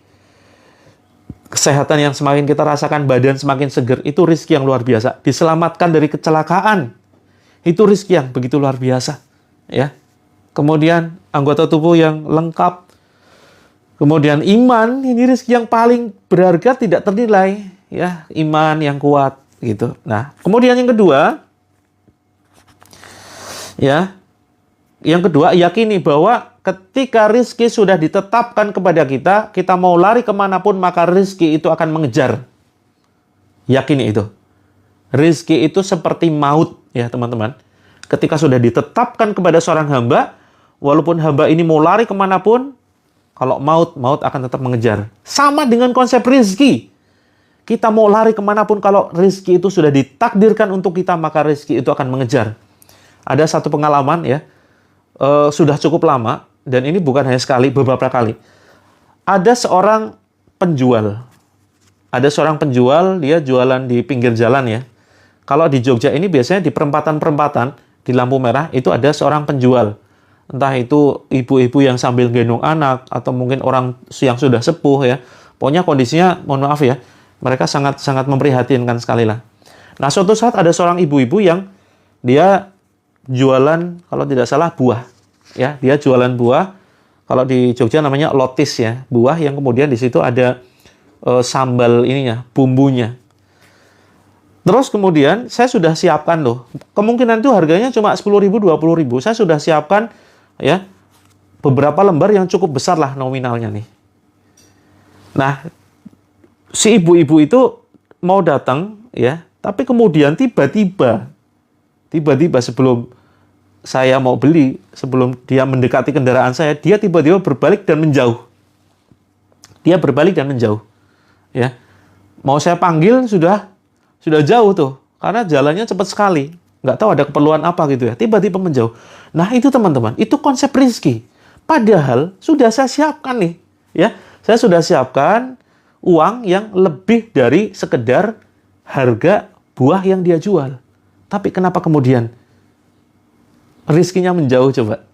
Kesehatan yang semakin kita rasakan, badan semakin seger, itu rezeki yang luar biasa. Diselamatkan dari kecelakaan, itu rezeki yang begitu luar biasa. Ya. Kemudian anggota tubuh yang lengkap. Kemudian iman, ini rezeki yang paling berharga, tidak ternilai. Ya, iman yang kuat gitu. Nah, kemudian yang kedua, ya, yang kedua, yakini bahwa ketika rizki sudah ditetapkan kepada kita, kita mau lari kemanapun, maka rizki itu akan mengejar. Yakini itu. Rizki itu seperti maut, ya teman-teman. Ketika sudah ditetapkan kepada seorang hamba, walaupun hamba ini mau lari kemanapun, kalau maut akan tetap mengejar. Sama dengan konsep rizki. Kita mau lari kemanapun, kalau rizki itu sudah ditakdirkan untuk kita, maka rizki itu akan mengejar. Ada satu pengalaman ya, sudah cukup lama, dan ini bukan hanya sekali, beberapa kali. Ada seorang penjual. Dia jualan di pinggir jalan ya. Kalau di Jogja ini biasanya di perempatan-perempatan, di lampu merah, itu ada seorang penjual. Entah itu ibu-ibu yang sambil gendong anak, atau mungkin orang yang sudah sepuh ya. Pokoknya kondisinya, mohon maaf ya, mereka sangat memprihatinkan sekali lah. Nah, suatu saat ada seorang ibu-ibu yang dia jualan, kalau tidak salah, buah. Ya, dia jualan buah. Kalau di Jogja namanya lotis ya, buah yang kemudian di situ ada sambal ininya, bumbunya. Terus kemudian saya sudah siapkan loh. Kemungkinan itu harganya cuma 10.000, 20.000. Saya sudah siapkan ya beberapa lembar yang cukup besar lah nominalnya nih. Nah, si ibu-ibu itu mau datang ya, tapi kemudian tiba-tiba sebelum saya mau beli, sebelum dia mendekati kendaraan saya, dia tiba-tiba berbalik dan menjauh. Ya. Mau saya panggil sudah jauh tuh, karena jalannya cepat sekali. Nggak tahu ada keperluan apa gitu ya. Tiba-tiba menjauh. Nah, itu teman-teman, itu konsep rezeki. Padahal sudah saya siapkan nih, ya. Saya sudah siapkan uang yang lebih dari sekedar harga buah yang dia jual. Tapi kenapa kemudian rizkinya menjauh coba?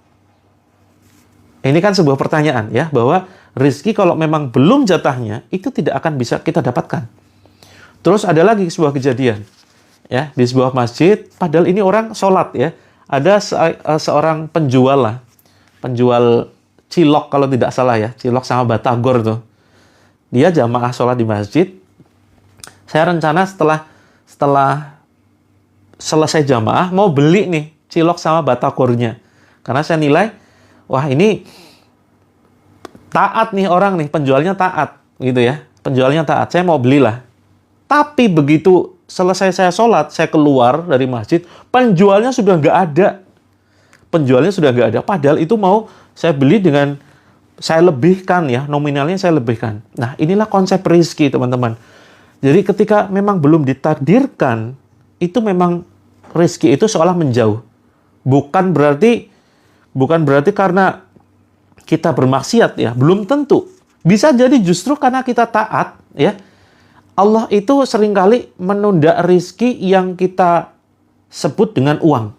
Ini kan sebuah pertanyaan ya, bahwa rizki kalau memang belum jatahnya, itu tidak akan bisa kita dapatkan. Terus ada lagi sebuah kejadian ya, di sebuah masjid, padahal ini orang sholat ya. Ada seorang penjual cilok kalau tidak salah ya, cilok sama batagor tuh. Dia jamaah sholat di masjid. Saya rencana setelah selesai jamaah mau beli nih cilok sama batagornya. Karena saya nilai, wah ini taat nih orang nih, penjualnya taat gitu ya. Penjualnya taat, saya mau belilah. Tapi begitu selesai saya sholat, saya keluar dari masjid, penjualnya sudah nggak ada. Padahal itu mau saya beli dengan saya lebihkan ya, nominalnya saya lebihkan. Nah, inilah konsep rezeki, teman-teman. Jadi ketika memang belum ditakdirkan, itu memang rezeki itu seolah menjauh. Bukan berarti karena kita bermaksiat ya, belum tentu. Bisa jadi justru karena kita taat ya. Allah itu seringkali menunda rezeki yang kita sebut dengan uang.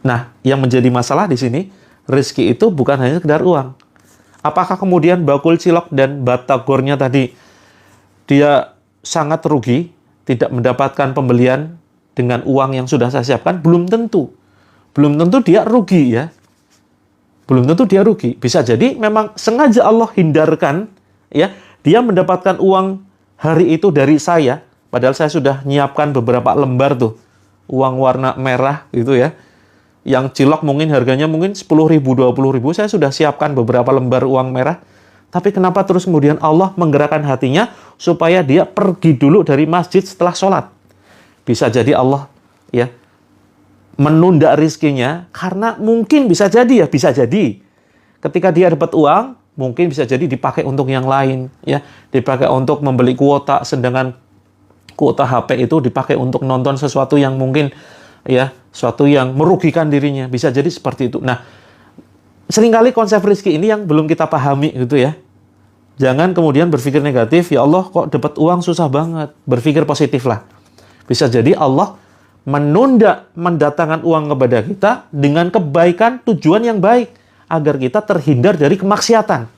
Nah, yang menjadi masalah di sini, rezeki itu bukan hanya sekedar uang. Apakah kemudian bakul cilok dan batagornya tadi dia sangat rugi, tidak mendapatkan pembelian dengan uang yang sudah saya siapkan? Belum tentu. Belum tentu dia rugi ya. Bisa jadi memang sengaja Allah hindarkan ya, dia mendapatkan uang hari itu dari saya, padahal saya sudah nyiapkan beberapa lembar tuh, uang warna merah gitu ya. Yang cilok mungkin harganya mungkin 10.000, 20.000, saya sudah siapkan beberapa lembar uang merah. Tapi kenapa terus kemudian Allah menggerakkan hatinya supaya dia pergi dulu dari masjid setelah sholat? Bisa jadi Allah ya menunda rizkinya karena mungkin bisa jadi ketika dia dapat uang mungkin bisa jadi dipakai untuk yang lain ya, dipakai untuk membeli kuota, sedangkan kuota HP itu dipakai untuk nonton sesuatu yang mungkin ya sesuatu yang merugikan dirinya, bisa jadi seperti itu. Nah, seringkali konsep rizki ini yang belum kita pahami gitu ya. Jangan kemudian berpikir negatif, ya Allah kok dapat uang susah banget. Berpikir positif lah. Bisa jadi Allah menunda mendatangkan uang kepada kita dengan kebaikan, tujuan yang baik agar kita terhindar dari kemaksiatan.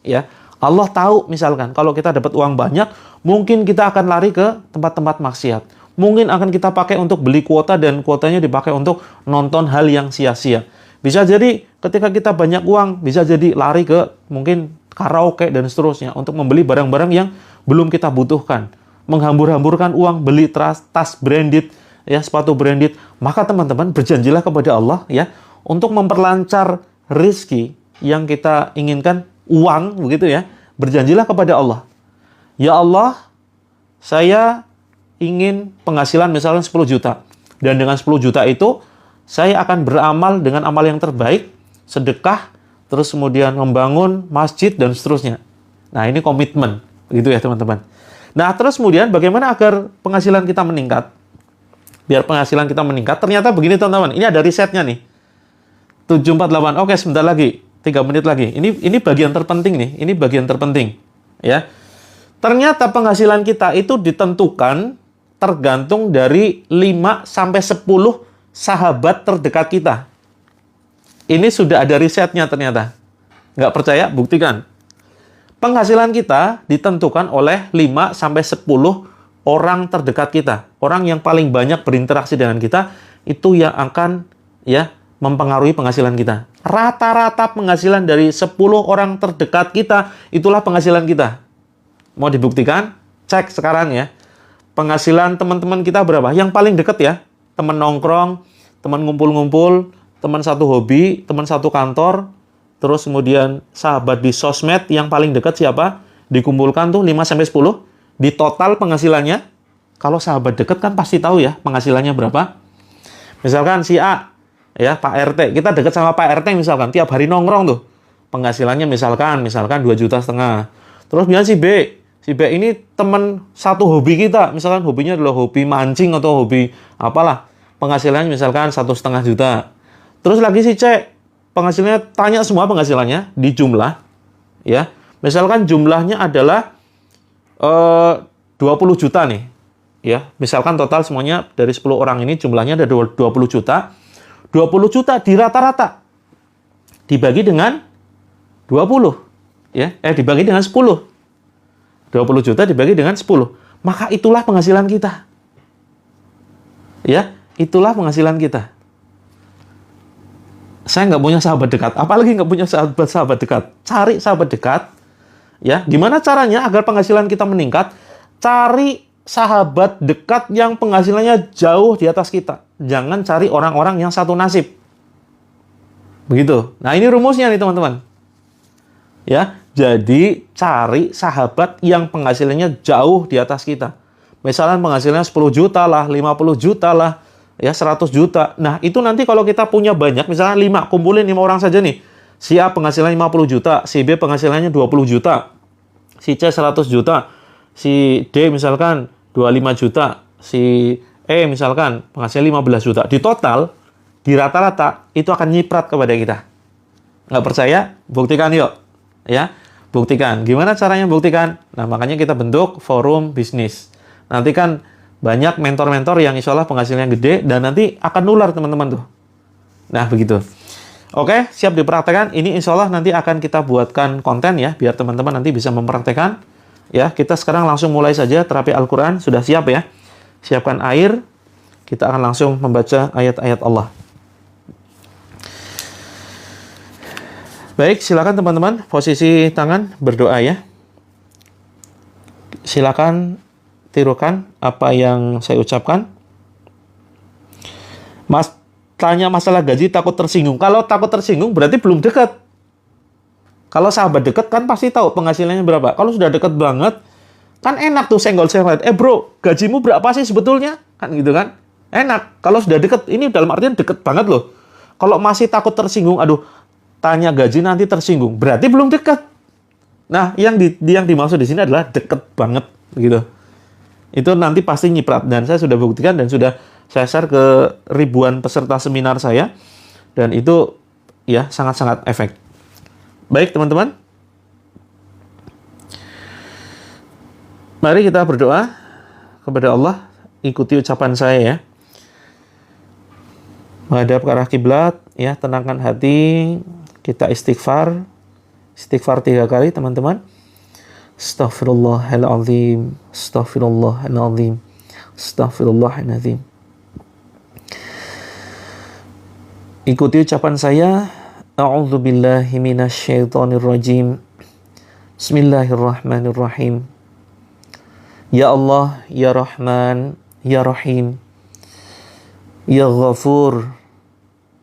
Ya, Allah tahu misalkan kalau kita dapat uang banyak, mungkin kita akan lari ke tempat-tempat maksiat. Mungkin akan kita pakai untuk beli kuota dan kuotanya dipakai untuk nonton hal yang sia-sia. Bisa jadi ketika kita banyak uang, bisa jadi lari ke mungkin karaoke dan seterusnya untuk membeli barang-barang yang belum kita butuhkan. Menghambur-hamburkan uang beli tas branded, ya sepatu branded. Maka teman-teman berjanjilah kepada Allah ya untuk memperlancar rezeki yang kita inginkan, uang begitu ya. Berjanjilah kepada Allah. Ya Allah, saya ingin penghasilan misalnya 10 juta. Dan dengan 10 juta itu saya akan beramal dengan amal yang terbaik, sedekah, terus kemudian membangun masjid dan seterusnya. Nah, ini komitmen, gitu ya teman-teman. Nah, terus kemudian bagaimana agar penghasilan kita meningkat? Biar penghasilan kita meningkat, ternyata begini teman-teman. Ini ada risetnya nih. 748. Oke, sebentar lagi. 3 menit lagi. Ini bagian terpenting nih. Ini bagian terpenting, ya. Ternyata penghasilan kita itu ditentukan tergantung dari 5 sampai 10 sahabat terdekat kita. Ini sudah ada risetnya ternyata. Nggak percaya? Buktikan. Penghasilan kita ditentukan oleh 5 sampai 10 orang terdekat kita. Orang yang paling banyak berinteraksi dengan kita, itu yang akan ya mempengaruhi penghasilan kita. Rata-rata penghasilan dari 10 orang terdekat kita, itulah penghasilan kita. Mau dibuktikan? Cek sekarang ya. Penghasilan teman-teman kita berapa? Yang paling dekat ya. Teman nongkrong, teman ngumpul-ngumpul, teman satu hobi, teman satu kantor, terus kemudian sahabat di sosmed yang paling dekat siapa? Dikumpulkan tuh 5-10. Di total penghasilannya, kalau sahabat dekat kan pasti tahu ya penghasilannya berapa. Misalkan si A, ya Pak RT, kita dekat sama Pak RT misalkan, tiap hari nongkrong tuh. Penghasilannya misalkan 2,5 juta. Terus kemudian si B ini teman satu hobi kita, misalkan hobinya adalah hobi mancing atau hobi apalah. Penghasilannya misalkan 1,5 juta. Terus lagi si C, penghasilannya, tanya semua penghasilannya di jumlah, ya. Misalkan jumlahnya adalah 20 juta nih, ya. Misalkan total semuanya dari 10 orang ini jumlahnya ada 20 juta. 20 juta di rata-rata dibagi dengan 20, ya. Dibagi dengan 10. 20 juta dibagi dengan 10. Maka itulah penghasilan kita. Ya, itulah penghasilan kita. Saya nggak punya sahabat dekat, apalagi nggak punya sahabat dekat. Cari sahabat dekat, ya. Gimana caranya agar penghasilan kita meningkat? Cari sahabat dekat yang penghasilannya jauh di atas kita. Jangan cari orang-orang yang satu nasib. Begitu. Nah, ini rumusnya nih teman-teman. Ya, jadi cari sahabat yang penghasilannya jauh di atas kita. Misalnya penghasilannya 10 juta lah, 50 juta lah, ya 100 juta. Nah, itu nanti kalau kita punya banyak, misalnya 5, kumpulin 5 orang saja nih. Si A penghasilannya 50 juta, si B penghasilannya 20 juta, si C 100 juta, si D misalkan 25 juta, si E misalkan penghasilannya 15 juta. Di total, di rata-rata, itu akan nyiprat kepada kita. Nggak percaya? Buktikan yuk. Ya, buktikan. Gimana caranya buktikan? Nah, makanya kita bentuk forum bisnis. Nanti kan banyak mentor-mentor yang insya Allah penghasilannya gede dan nanti akan nular teman-teman tuh. Nah, begitu. Oke, siap dipraktekkan. Ini insya Allah nanti akan kita buatkan konten ya, biar teman-teman nanti bisa mempraktekkan. Ya, kita sekarang langsung mulai saja terapi Al-Quran. Sudah siap ya? Siapkan air. Kita akan langsung membaca ayat-ayat Allah. Baik, silakan teman-teman, posisi tangan berdoa ya. Silakan tirukan apa yang saya ucapkan. tanya masalah gaji takut tersinggung. Kalau takut tersinggung berarti belum dekat. Kalau sahabat dekat kan pasti tahu penghasilannya berapa. Kalau sudah dekat banget, kan enak tuh senggol-senggol. Bro, gajimu berapa sih sebetulnya? Kan gitu kan. Enak. Kalau sudah dekat, ini dalam artian dekat banget loh. Kalau masih takut tersinggung, aduh, tanya gaji nanti tersinggung. Berarti belum dekat. Nah, yang dimaksud di sini adalah dekat banget gitu. Itu nanti pasti nyiprat, dan saya sudah buktikan dan sudah saya share ke ribuan peserta seminar saya, dan itu ya sangat-sangat efek. Baik teman-teman, mari kita berdoa kepada Allah. Ikuti ucapan saya ya. Menghadap ke arah kiblat ya, tenangkan hati, kita istighfar 3 kali teman-teman. Astaghfirullahaladzim, astaghfirullahaladzim, astaghfirullahaladzim. Ikuti ucapan saya. A'udzubillahi minasyaitonirrajim. Bismillahirrahmanirrahim. Ya Allah, Ya Rahman, Ya Rahim, Ya Ghafur,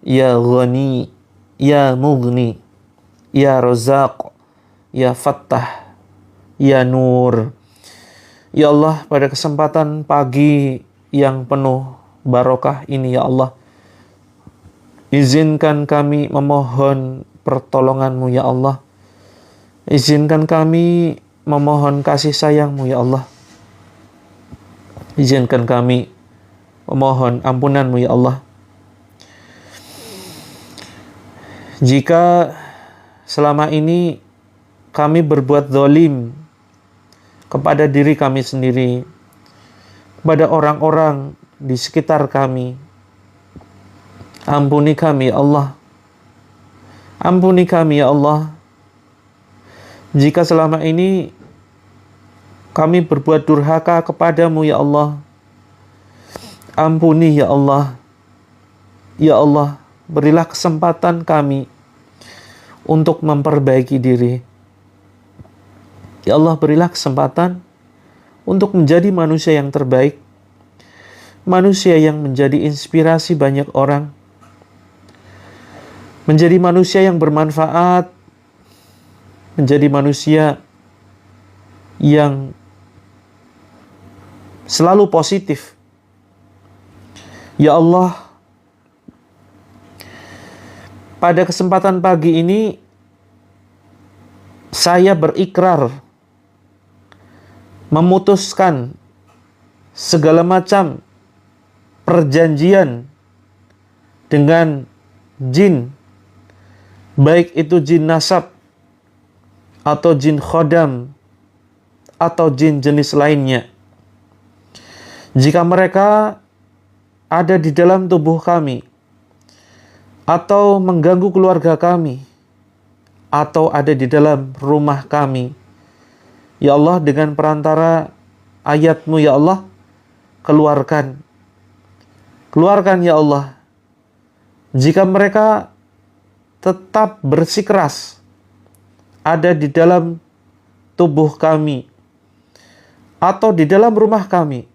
Ya Ghani, Ya Mughni, Ya Razaq, Ya Fattah, Ya Nur. Ya Allah, pada kesempatan pagi yang penuh barokah ini ya Allah, izinkan kami memohon pertolongan-Mu ya Allah. Izinkan kami memohon kasih sayang-Mu ya Allah. Izinkan kami memohon ampunan-Mu ya Allah. Jika selama ini kami berbuat zalim kepada diri kami sendiri, kepada orang-orang di sekitar kami, ampuni kami ya Allah. Ampuni kami ya Allah. Jika selama ini kami berbuat durhaka kepadamu ya Allah, ampuni ya Allah. Ya Allah, berilah kesempatan kami untuk memperbaiki diri. Ya Allah, berilah kesempatan untuk menjadi manusia yang terbaik, manusia yang menjadi inspirasi banyak orang, menjadi manusia yang bermanfaat, menjadi manusia yang selalu positif. Ya Allah, pada kesempatan pagi ini saya berikrar memutuskan segala macam perjanjian dengan jin, baik itu jin nasab atau jin khodam atau jin jenis lainnya. Jika mereka ada di dalam tubuh kami, atau mengganggu keluarga kami, atau ada di dalam rumah kami, ya Allah, dengan perantara ayat-Mu ya Allah, keluarkan ya Allah. Jika mereka tetap bersikeras ada di dalam tubuh kami atau di dalam rumah kami,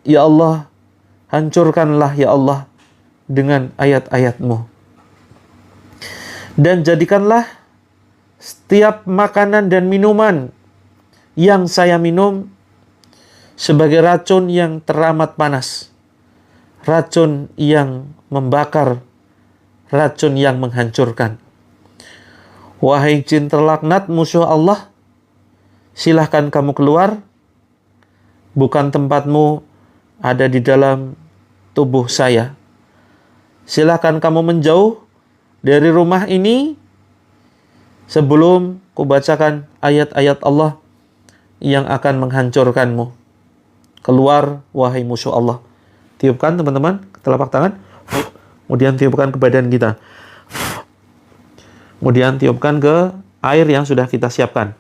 ya Allah, hancurkanlah ya Allah dengan ayat-ayat-Mu. Dan jadikanlah setiap makanan dan minuman yang saya minum sebagai racun yang teramat panas, racun yang membakar, racun yang menghancurkan. Wahai jin terlaknat, musuh Allah, silahkan kamu keluar. Bukan tempatmu ada di dalam tubuh saya. Silahkan kamu menjauh dari rumah ini sebelum kubacakan ayat-ayat Allah yang akan menghancurkanmu. Keluar, wahai musuh Allah. Tiupkan teman-teman ke telapak tangan. Kemudian tiupkan ke badan kita. Kemudian tiupkan ke air yang sudah kita siapkan.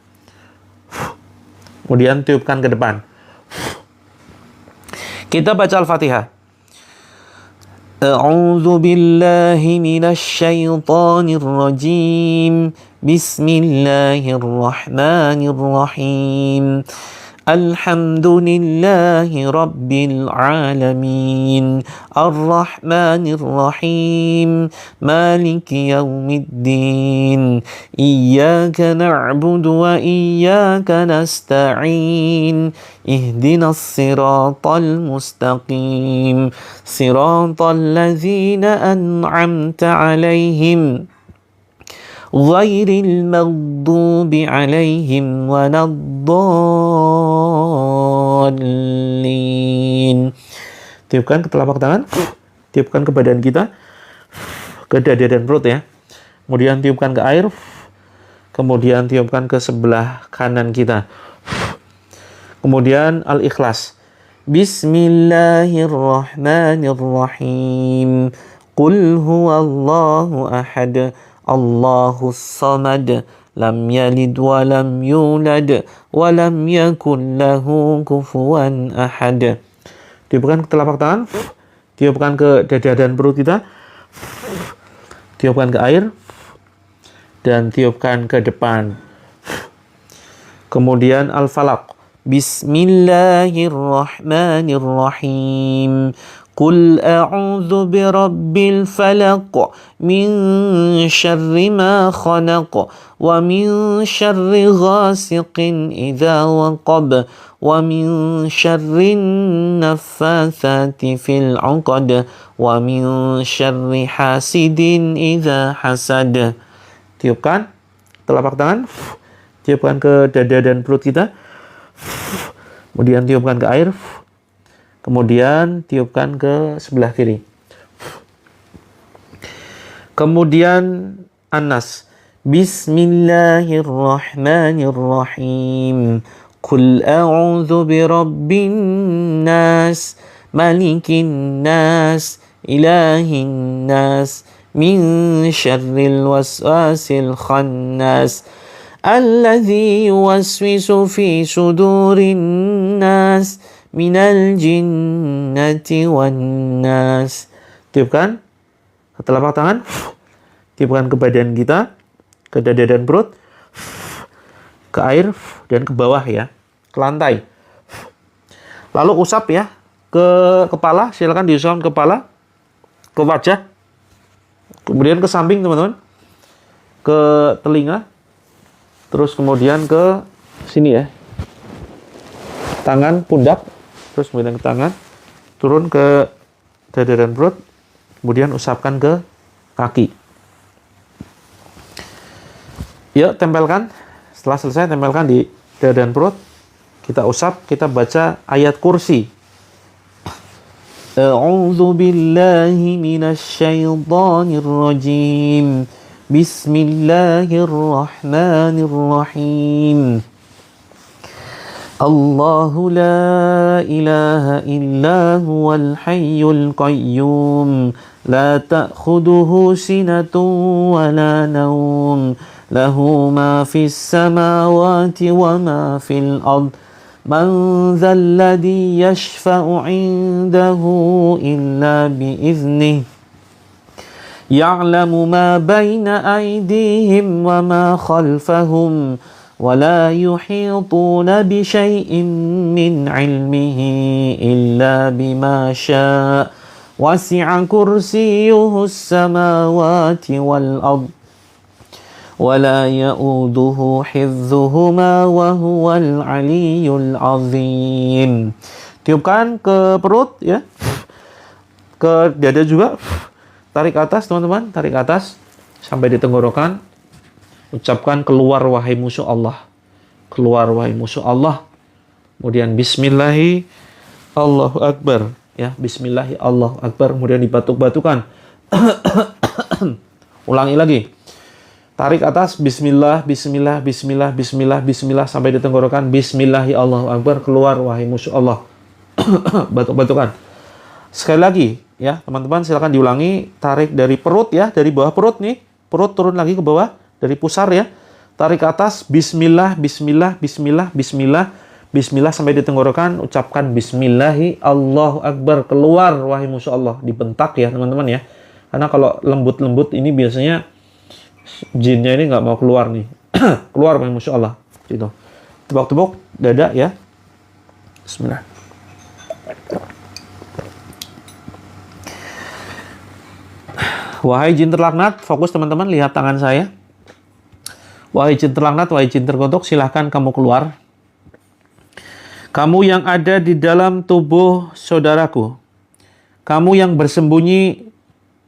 Kemudian tiupkan ke depan. Kita baca Al-Fatihah. A'udzu billahi minasyaitonir rajim. Bismillahirrahmanirrahim. Alhamdulillahi Rabbil Alamin Ar-Rahmanir Rahim Maliki Yawmiddin Iyyaka na'budu wa iyyaka nasta'in Ihdinas siratal mustaqim Siratal ladzina an'amta alaihim ghairil maghdubi alaihim waladdallin. Tiupkan ke telapak tangan, tiupkan ke badan kita, ke dada dan perut ya. Kemudian tiupkan ke air, kemudian tiupkan ke sebelah kanan kita. Kemudian Al-Ikhlas. Bismillahirrahmanirrahim. Qul huwallahu ahad. Allahus samad. Lam yalid wa lam yulad wa lam yakul lahu kufuwan ahad. Tiupkan ke telapak tangan, tiupkan ke dada dan perut kita, tiupkan ke air, dan tiupkan ke depan. Kemudian Al-Falaq. Bismillahirrahmanirrahim. Qul a'udzu birabbil falaq min syarri ma khalaq wa min syarri ghasiqin idza waqab wa min syarri naffatsati fil 'uqad wa min syarri hasidin idza hasad. Tiupkan telapak tangan, tiupkan ke dada dan perut kita, kemudian tiupkan ke air, kemudian tiupkan ke sebelah kiri. Kemudian An-Nas. Bismillahirrahmanirrahim. Qul a'udzu birabbin nas, malikin nas, ilahin nas, min syarril waswasil khannas, alladzi yuwaswisu fi sudurin nas minal jinnati wan nas. Tiupkan ke telapak tangan, tiupkan ke badan kita, ke dada dan perut, ke air, dan ke bawah ya, ke lantai. Lalu usap ya, ke kepala, silakan diusap ke kepala, ke wajah, kemudian ke samping teman-teman, ke telinga, terus kemudian ke sini ya, tangan, pundak, terus kemudian ke tangan, turun ke dada dan perut, kemudian usapkan ke kaki. Yuk, tempelkan. Setelah selesai, tempelkan di dada dan perut. Kita usap, kita baca ayat kursi. A'udzu billahi minasy syaithanir rajim. Bismillahirrahmanirrahim. Allahu la ilaha illa huwal hayyul qayyum la ta'khuduhu sinatun wa la nawm lahu ma fis samawati wa ma fil ard man dhal ladzi yashfa'u 'indahu illa bi idhnihi ya'lamu ma baina aydihim wa ma khalfahum ولا يحيطون بشيء من علمه إلا بما شاء وسع كرسيه السماوات والأرض ولا يؤوده حفظهما وهو العلي العظيم. Tiupkan ke perut ya, ke dada juga, tarik atas teman-teman, tarik atas sampai di tenggorokan. Ucapkan keluar wahai musuh Allah. Keluar wahai musuh Allah. Kemudian bismillahi Allahu Akbar. Ya, bismillahi Allahu Akbar. Kemudian dibatuk-batukan. Ulangi lagi. Tarik atas bismillah, bismillah, bismillah, bismillah, bismillah sampai di tenggorokan. Bismillahi Allahu Akbar. Keluar wahai musuh Allah. Batuk-batukan. Sekali lagi ya, teman-teman silakan diulangi. Tarik dari perut ya, dari bawah perut nih. Perut turun lagi ke bawah. Dari pusar ya, tarik ke atas, bismillah, bismillah, bismillah, bismillah, bismillah sampai di tenggorokan, ucapkan bismillahi Allahu Akbar, keluar wahai musuh Allah, dibentak ya teman-teman ya, karena kalau lembut-lembut ini biasanya jinnya ini nggak mau keluar nih, keluar wahai musuh Allah, gitu. Tepuk-tepuk dada ya, Bismillah. Wahai jin terlaknat, fokus teman-teman, lihat tangan saya. Wahai jin terlaknat, wahai jin terkutuk, silahkan kamu keluar. Kamu yang ada di dalam tubuh saudaraku. Kamu yang bersembunyi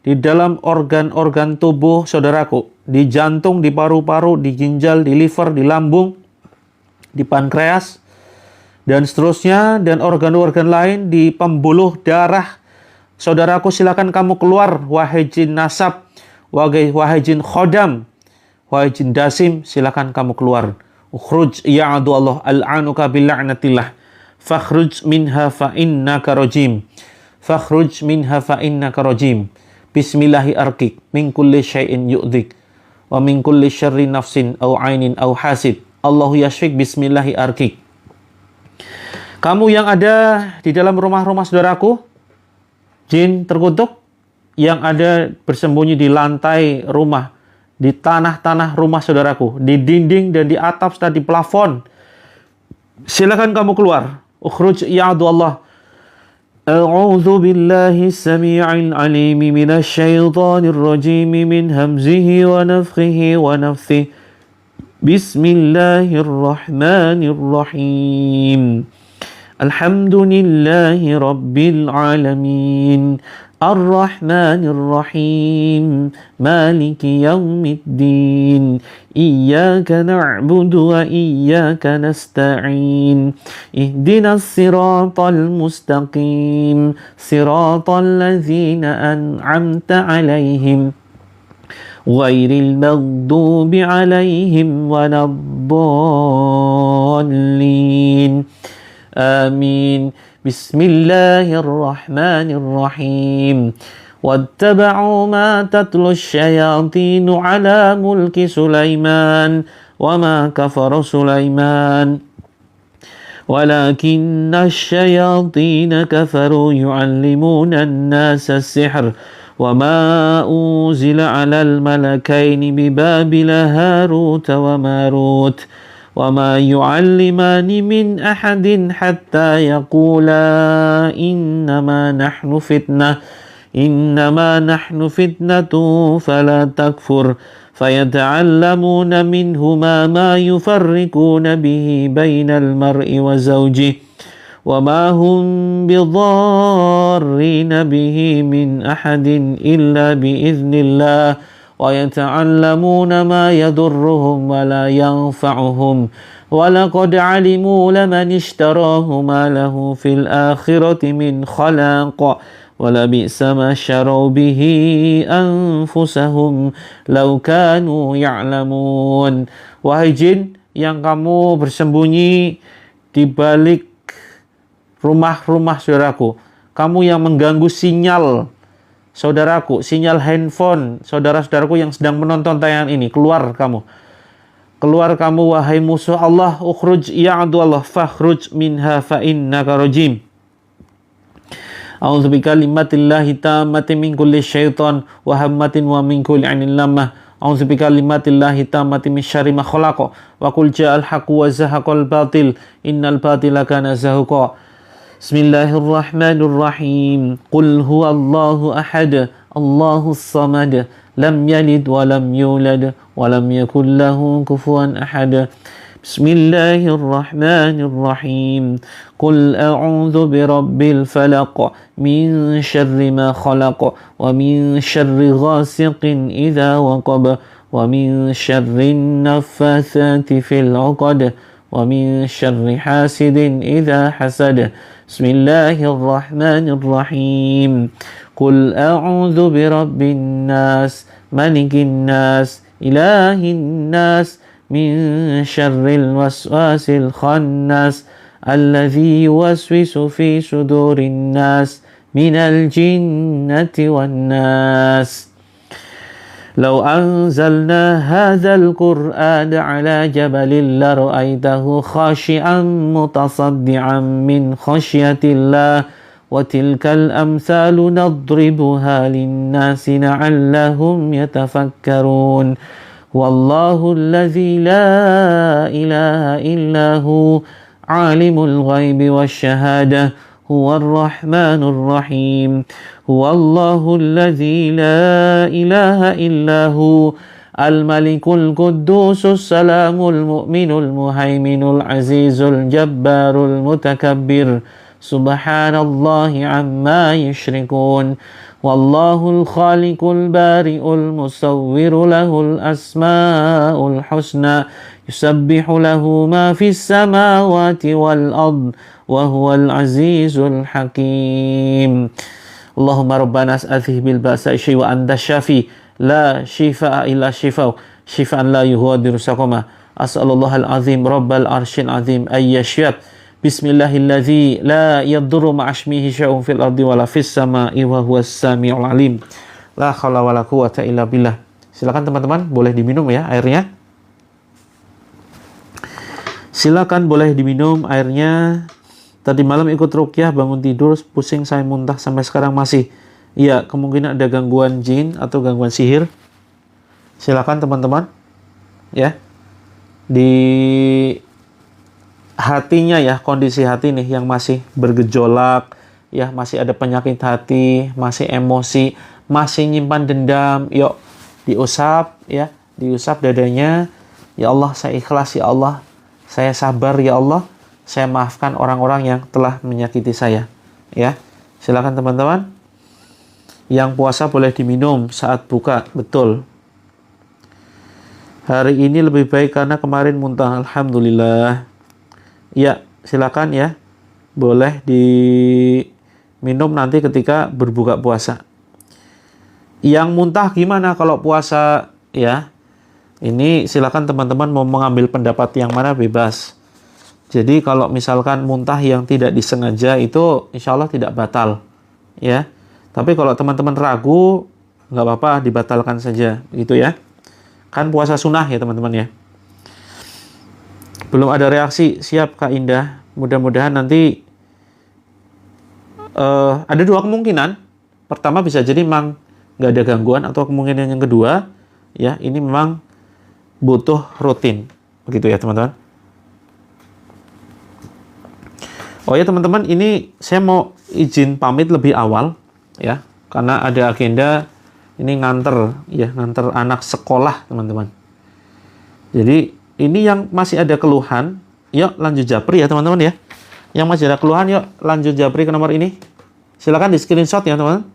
di dalam organ-organ tubuh saudaraku. Di jantung, di paru-paru, di ginjal, di liver, di lambung, di pankreas, dan seterusnya. Dan organ-organ lain, di pembuluh darah saudaraku, silakan kamu keluar. Wahai jin nasab, wahai jin khodam, wahai jin dasim, silakan kamu keluar. Ukhruj ya'adu Allah al'anuka bil'a'natillah. Fakhruj minha fa'innaka rajim. Fakhruj minha fa'innaka rajim. Bismillahi arkik min kulli syai'in yu'dik. Wa min kulli syarri nafsin au ainin au hasid. Allahu yashfik bismillahi arkik. Kamu yang ada di dalam rumah-rumah saudaraku, jin terkutuk yang ada bersembunyi di lantai rumah, di tanah-tanah rumah saudaraku, di dinding dan di atap serta di plafon, silakan kamu keluar. Ukhruj ya'adu Allah. A'udzu billahi as-sami'il 'alim minasy syaithanir rajim min hamzihi wa nafthihi wa nafthihi. Bismillahirrahmanirrahim. Alhamdulillahi rabbil alamin. Ar-Rahmanir Rahim. Maliki yaumiddin. Iyyaka na'budu wa iyyaka nasta'in. Ihdinas siratal mustaqim. Siratal ladzina an'amta 'alaihim. Ghairil maghdubi 'alaihim waladdallin. Amin. Bismillahirrahmanirrahim. Wattaba'u ma tatlu asy-syayatinu 'ala mulki Sulaiman wa ma kafara Sulaiman walakinna asy-syayatina kafaru yu'allimuna an-nasa as-sihr wa ma unzila 'alal malakaini bi Babila Harut wa Marut. وَمَا يُعَلِّمَانِ مِنْ أَحَدٍ حَتَّى يَقُولَا إِنَّمَا نَحْنُ فِتْنَةٌ فَلَا تَكْفُرْ فَيَتَعَلَّمُونَ مِنْهُمَا مَا يُفَرِّقُونَ بِهِ بَيْنَ الْمَرْءِ وَزَوْجِهِ وَمَا هُمْ بِضَارِّينَ بِهِ مِنْ أَحَدٍ إِلَّا بِإِذْنِ اللَّهِ وَيَتَعَلَّمُونَ مَا يَضُرُّهُمْ وَلَا يَنفَعُهُمْ وَلَقَدْ عَلِمُوا لَمَنِ اشْتَرَاهُ مَا لَهُ فِي الْآخِرَةِ مِنْ خَلَاقٍ وَلَبِئْسَ مَا شَرَوْا بِهِ أَنفُسَهُمْ لَوْ كَانُوا يَعْلَمُونَ. Wahai jin yang kamu bersembunyi di balik rumah-rumah saudaraku, kamu yang mengganggu sinyal saudaraku, sinyal handphone saudara-saudaraku yang sedang menonton tayangan ini, keluar kamu. Keluar kamu wahai musuh Allah. Ukhruj ya'adu Allah. Fakhruj minha fa'innaka rajim. A'udzu bikalimatillahi tammati min kulli syaitan wa hammatin wa min kulli 'ainin lamah. A'udzu bikalimatillahi tammati min syarri ma khalaqa. Wa qul ja'al haqqu wa zahaqal batil. Innal batila kana zahuqa. Bismillahirrahmanirrahim. Qul huwallahu ahad. Allahus samad. Lam yalid wa lam yulad wa lam yakul lahu kufuwan ahad. Bismillahirrahmanirrahim. Qul a'udzu birabbil falaq min syarri ma khalaq wa min syarri ghasiqin idza waqab wa min syarri naffatsati fil 'uqad wa min syarri hasidin idza hasad. Bismillahirrahmanirrahim. Qul a'udzu birabbin nas, malikin nas, ilahin nas, min syarril waswasil khannas, alladzi yuwaswisu fi sudurin nas, minal jinnati wan nas. لو أنزلنا هذا القرآن على جبل لرأيته خاشعا متصدعا من خشية الله وتلك الأمثال نضربها للناس لعلهم يتفكرون والله الذي لا إله إلا هو alimul ghaibi wasyahada huwar rahmanur rahim huwallahul ladzi la ilaha illahu al-malikul quddusus salamul mu'minul muhaiminul azizul jabbarul mutakabbir subhanallahi amma yushrikun wallahul khaliqul bari'ul musawwiru lahul asma'ul husna yusabbihu lahu ma fis samawati wal ard wa huwal azizul hakim. Allahumma rabbana as'alih bil ba'sa wa anta syafi la shifaa illa shifau shifaan la yughadiru saqama as'alullah al-azim rabbal arshil azim ayyashyab bismillahilladzi la yadurru ma'asmihi syai'un fil ardi wala fis sama'i wa huwas samiul alim la haula wala quwata illa billah. Silakan teman-teman, boleh diminum ya airnya. Silakan boleh diminum airnya. Tadi malam ikut ruqyah, bangun tidur pusing, saya muntah sampai sekarang masih. Iya, kemungkinan ada gangguan jin atau gangguan sihir. Silakan teman-teman. Ya. Di hatinya ya, kondisi hati nih yang masih bergejolak, ya masih ada penyakit hati, masih emosi, masih nyimpan dendam, yuk diusap ya, diusap dadanya. Ya Allah, saya ikhlas ya Allah. Saya sabar ya Allah. Saya maafkan orang-orang yang telah menyakiti saya. Ya. Silakan teman-teman. Yang puasa boleh diminum saat buka, betul. Hari ini lebih baik karena kemarin muntah, alhamdulillah. Ya, silakan ya. Boleh diminum nanti ketika berbuka puasa. Yang muntah gimana kalau puasa ya? Ini silakan teman-teman mau mengambil pendapat yang mana bebas. Jadi kalau misalkan muntah yang tidak disengaja itu insya Allah tidak batal. Ya. Tapi kalau teman-teman ragu, nggak apa-apa, dibatalkan saja. Gitu ya. Kan puasa sunnah ya teman-teman ya. Belum ada reaksi, siap Kak Indah. Mudah-mudahan nanti ada dua kemungkinan. Pertama bisa jadi memang nggak ada gangguan, atau kemungkinan yang kedua, ya ini memang butuh rutin. Begitu ya teman-teman. Oh ya teman-teman, ini saya mau izin pamit lebih awal ya, karena ada agenda ini nganter anak sekolah teman-teman. Jadi ini yang masih ada keluhan, yuk lanjut japri ya teman-teman ya. Yang masih ada keluhan, yuk lanjut japri ke nomor ini. Silakan di screenshot ya teman-teman.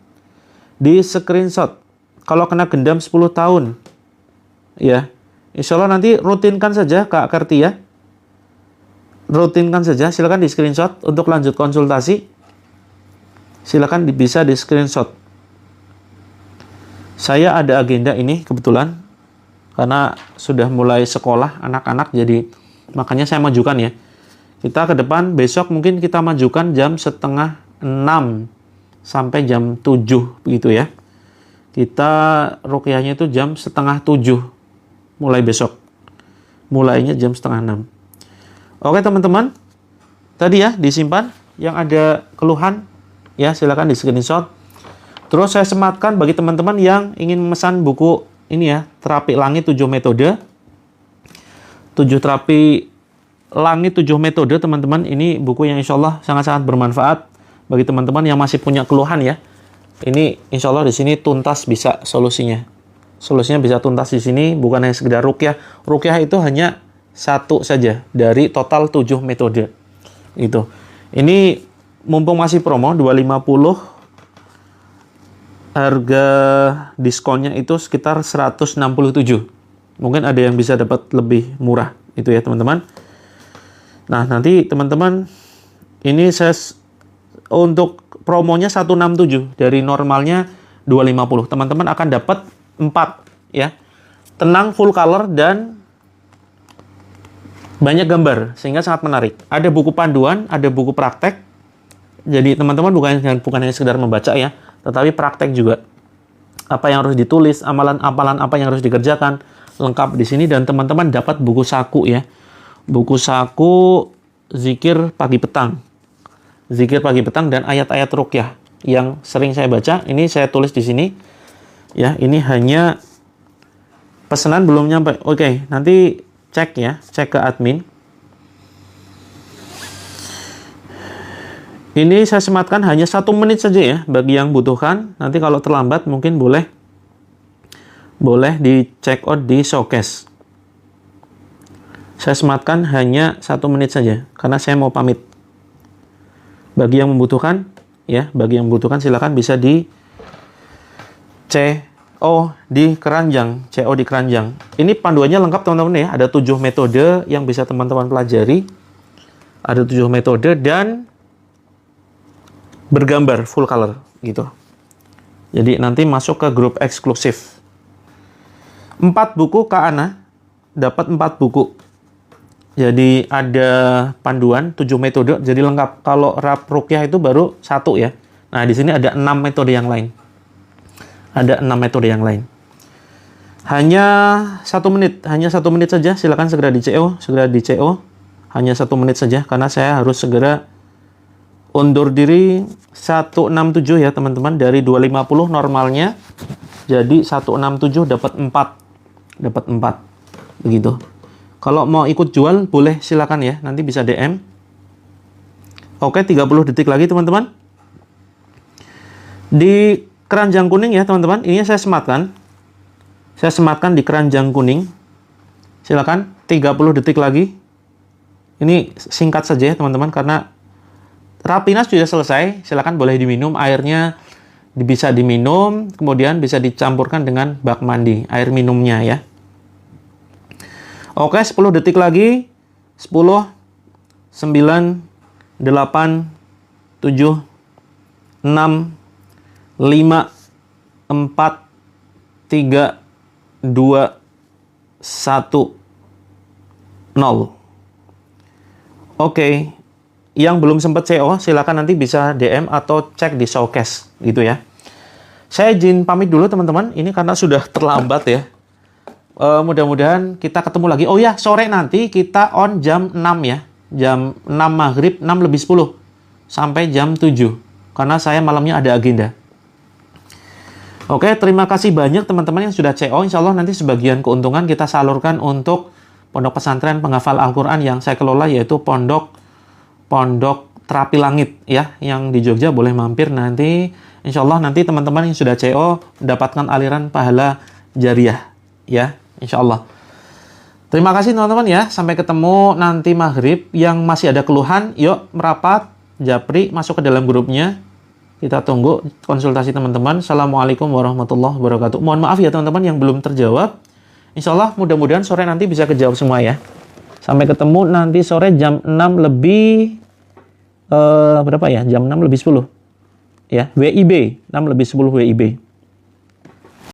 Di screenshot. Kalau kena gendam 10 tahun, ya insya Allah nanti rutinkan saja Kak Karti ya. Rutinkan saja, silakan di screenshot untuk lanjut konsultasi. Silakan bisa di screenshot. Saya ada agenda ini kebetulan karena sudah mulai sekolah anak-anak, jadi makanya saya majukan ya. Kita ke depan besok mungkin kita majukan jam 5:30 sampai jam 7 begitu ya. Kita ruqyahnya itu jam 6:30 mulai besok. Mulainya jam 5:30. Oke teman-teman, tadi ya disimpan yang ada keluhan ya, silakan di screenshot. Terus saya sematkan bagi teman-teman yang ingin memesan buku ini ya, Terapi Langit 7 Metode. 7 terapi langit 7 metode teman-teman. Ini buku yang insya Allah sangat-sangat bermanfaat bagi teman-teman yang masih punya keluhan ya. Ini insya Allah di sini tuntas bisa solusinya. Solusinya bisa tuntas di sini, bukan hanya sekedar ruqyah. Ruqyah itu hanya satu saja dari total 7 metode. Gitu. Ini mumpung masih promo 250, harga diskonnya itu sekitar 167. Mungkin ada yang bisa dapat lebih murah itu ya teman-teman. Nah, nanti teman-teman ini saya untuk promonya 167 dari normalnya 250. Teman-teman akan dapat 4 ya. Tenang, full color dan banyak gambar sehingga sangat menarik. Ada buku panduan, ada buku praktek. Jadi teman-teman bukan hanya sekedar membaca ya, tetapi praktek juga. Apa yang harus ditulis, amalan-amalan apa yang harus dikerjakan, lengkap di sini. Dan teman-teman dapat buku saku ya. Buku saku zikir pagi petang. Zikir pagi petang dan ayat-ayat ruqyah yang sering saya baca. Ini saya tulis di sini. Ya, ini hanya pesanan belum nyampe. Oke, nanti cek ya, cek ke admin. Ini saya sematkan hanya 1 menit saja ya, bagi yang butuhkan. Nanti kalau terlambat mungkin boleh di check out di showcase. Saya sematkan hanya 1 menit saja, karena saya mau pamit. Bagi yang membutuhkan, ya, bagi yang membutuhkan silakan bisa di CO di keranjang. CO di keranjang. Ini panduannya lengkap teman-teman ya. Ada 7 metode yang bisa teman-teman pelajari. Ada 7 metode dan bergambar full color gitu. Jadi nanti masuk ke grup eksklusif. 4 buku Kak Ana, dapat 4 buku. Jadi ada panduan 7 metode, jadi lengkap. Kalau rap ruqyah itu baru 1 ya. Nah, di sini ada 6 metode yang lain. Ada 6 metode yang lain. Hanya 1 menit, hanya 1 menit saja. Silakan segera di CO, Hanya 1 menit saja, karena saya harus segera undur diri 167 ya teman-teman, dari 250 normalnya. Jadi 167 dapat 4. Begitu. Kalau mau ikut jual boleh, silakan ya. Nanti bisa DM. Oke, 30 detik lagi teman-teman. Di keranjang kuning ya teman-teman. Ini saya sematkan. Saya sematkan di keranjang kuning. Silakan 30 detik lagi. Ini singkat saja ya teman-teman, karena Rapinas sudah selesai, silakan boleh diminum. Airnya bisa diminum, kemudian bisa dicampurkan dengan bak mandi, air minumnya ya. Oke, 10 detik lagi. 10, 9, 8, 7, 6, 5, 4, 3, 2, 1, 0. Oke. Yang belum sempat CO, silakan nanti bisa DM atau cek di showcase gitu ya. Saya izin pamit dulu teman-teman, ini karena sudah terlambat ya. Mudah-mudahan kita ketemu lagi. Oh ya, sore nanti kita on jam 6 ya. Jam 6 maghrib, 6:10 sampai jam 7. Karena saya malamnya ada agenda. Oke, terima kasih banyak teman-teman yang sudah CO. Insya Allah nanti sebagian keuntungan kita salurkan untuk pondok pesantren penghafal Al-Quran yang saya kelola, yaitu Pondok Terapi Langit ya, yang di Jogja. Boleh mampir nanti. Insya Allah nanti teman-teman yang sudah CO mendapatkan aliran pahala jariah ya, insya Allah. Terima kasih teman-teman ya. Sampai ketemu nanti maghrib. Yang masih ada keluhan, yuk merapat, japri, masuk ke dalam grupnya. Kita tunggu konsultasi teman-teman. Assalamualaikum warahmatullahi wabarakatuh. Mohon maaf ya teman-teman yang belum terjawab. Insya Allah mudah-mudahan sore nanti bisa kejawab semua ya. Sampai ketemu nanti sore jam 6 lebih berapa ya? Jam 6 lebih 10. Ya, WIB, 6 lebih 10 WIB.